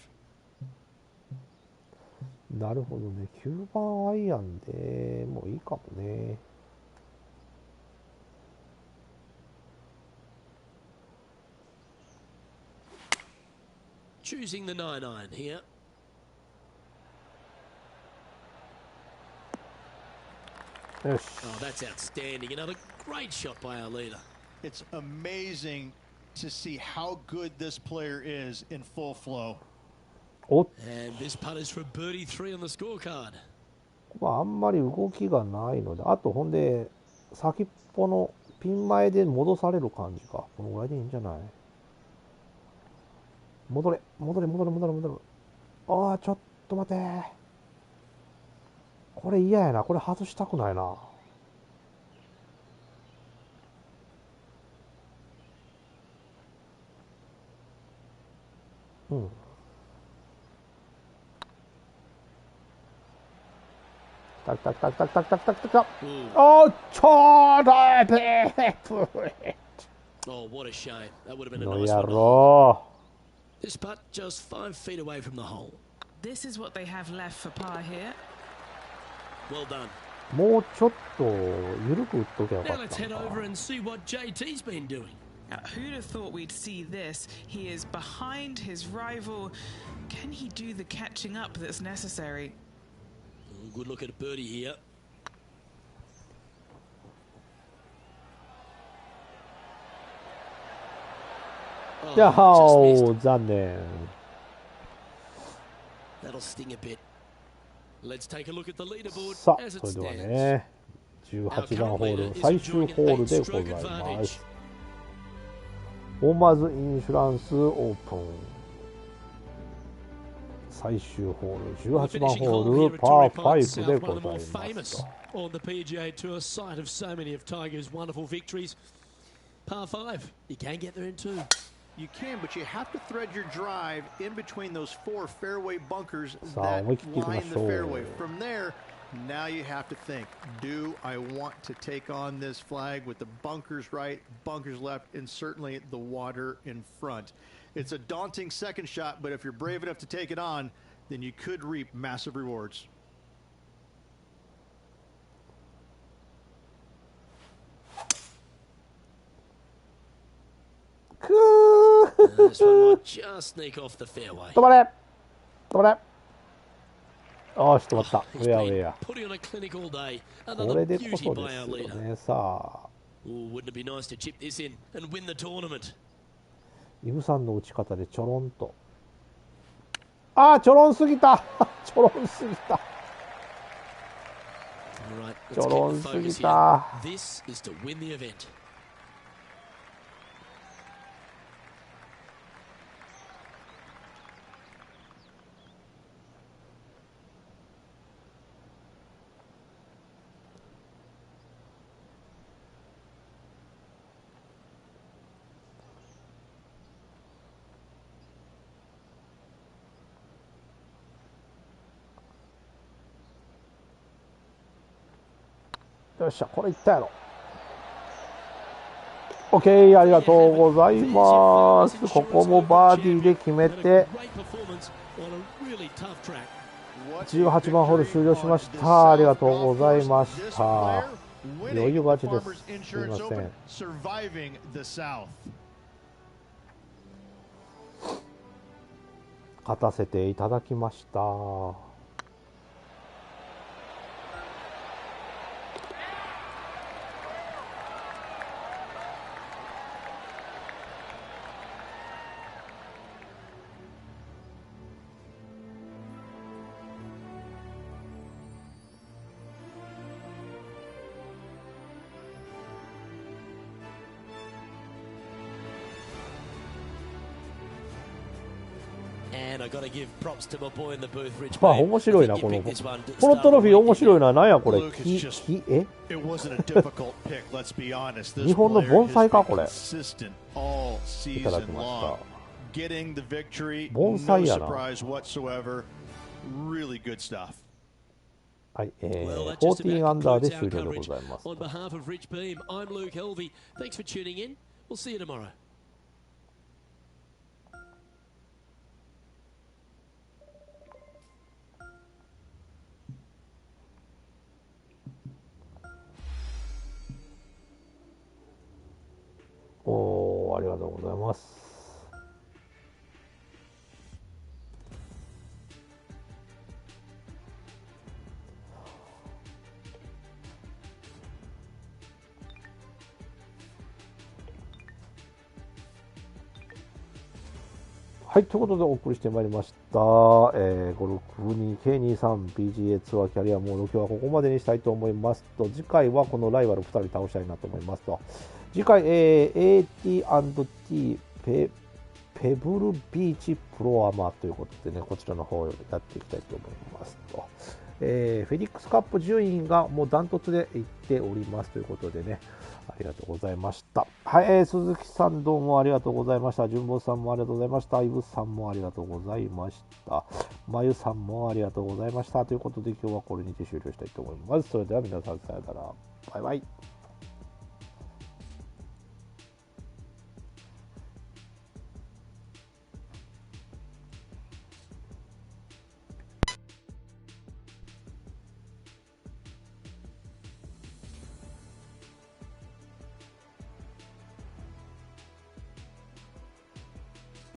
なるほどね。9番アイアンでもういいかもね。Choosing the 9-iron here.よし。 Oh, that's outstanding. Another great shot by our leader. It's amazing to see how good this player is in full flow. お、 And this putt is for birdie 3 on the scorecard. まあ、あんまり動きがないので、あとほんで、先っぽのピン前で戻される感じか。このぐらいでいいんじゃない？戻れ、戻れ、戻れ、戻れ、戻れ。ああ、ちょっと待て。これ嫌やな。これ外したくないな。うん。タクタクタクタクタクタクタクタクタ。おっ、ちょうどOh, what a shame. That would have been a の nice や one. ろ This putt just 5 feet away from the hole. This is what they have left for par here. Well done. う。もうちょっと緩く打っときゃよか Now っ let's た head の over か。 and see what JT's been doing. Who'd have thought we'd see this? He is behind his rival. Can he do the catching up that's necessary? Good look at a birdie here. いや Oh, just ー、 missed. 残念。 That'll sting a bit. Let's take a look at the leaderboard さあ、 as it それでは stands. ね、18番ホール、最終ホールでございます。オーマーズインシュランスオープン。最終ホール、18番ホール、パー5でございますと。On the PGA Tour, site of so many of Tiger's wonderful victories. Par 5, you can get there in 2. You can, but you have to thread your drive in between those 4 fairway bunkers さあ、 that 思い切っていきま line し the ょう。 fairway. From there, now you have to think, do I want to take on this flag with the bunkers right, bunkers left, and certainly the water in front? It's a daunting second shot, but if you're brave enough to take it on, then you could reap massive rewards. This one might just sneak off the fairway. 止まれ止まれ。よし、止まった。ウ He's ェアウ been ェア。 putting on a clinic all day. こ Another れでこ beauty そ by で our すよ leader. ね。さあ、 Oh, wouldn't it be nice to chip this in and win the tournament? イブさんの打ち方でちょろんと。ああ、ちょろんすぎたちょろんすぎた。 All right, ち let's ょろ keep ん the すぎ focus た。 here. This is to win the event. よっしゃ、これいったやろ。OK、ありがとうございます。ここもバーディーで決めて、18番ホール終了しました。ありがとうございました。余裕勝ちです。すみません。勝たせていただきました。まあ面白いな、このトロフィー面白いな。なんやこれ、木え日本の盆栽かこれ。いただきました。盆栽やな。はい、14アンダーで終了でございます。おー、ありがとうございます。はい、ということでお送りしてまいりました、ゴルフ 2K23 PGA ツアーキャリアモード、今日はここまでにしたいと思いますと、次回はこのライバル2人倒したいなと思いますと、次回、AT&T ペブルビーチプロアマということでね、こちらの方をやっていきたいと思いますと、フェニックスカップ順位がもうダントツでいっておりますということでね、ありがとうございました。はい、鈴木さんどうもありがとうございました。純坊さんもありがとうございました。イブさんもありがとうございました。まゆさんもありがとうございました。ということで今日はこれにて終了したいと思います。それでは皆さんさよなら。バイバイ。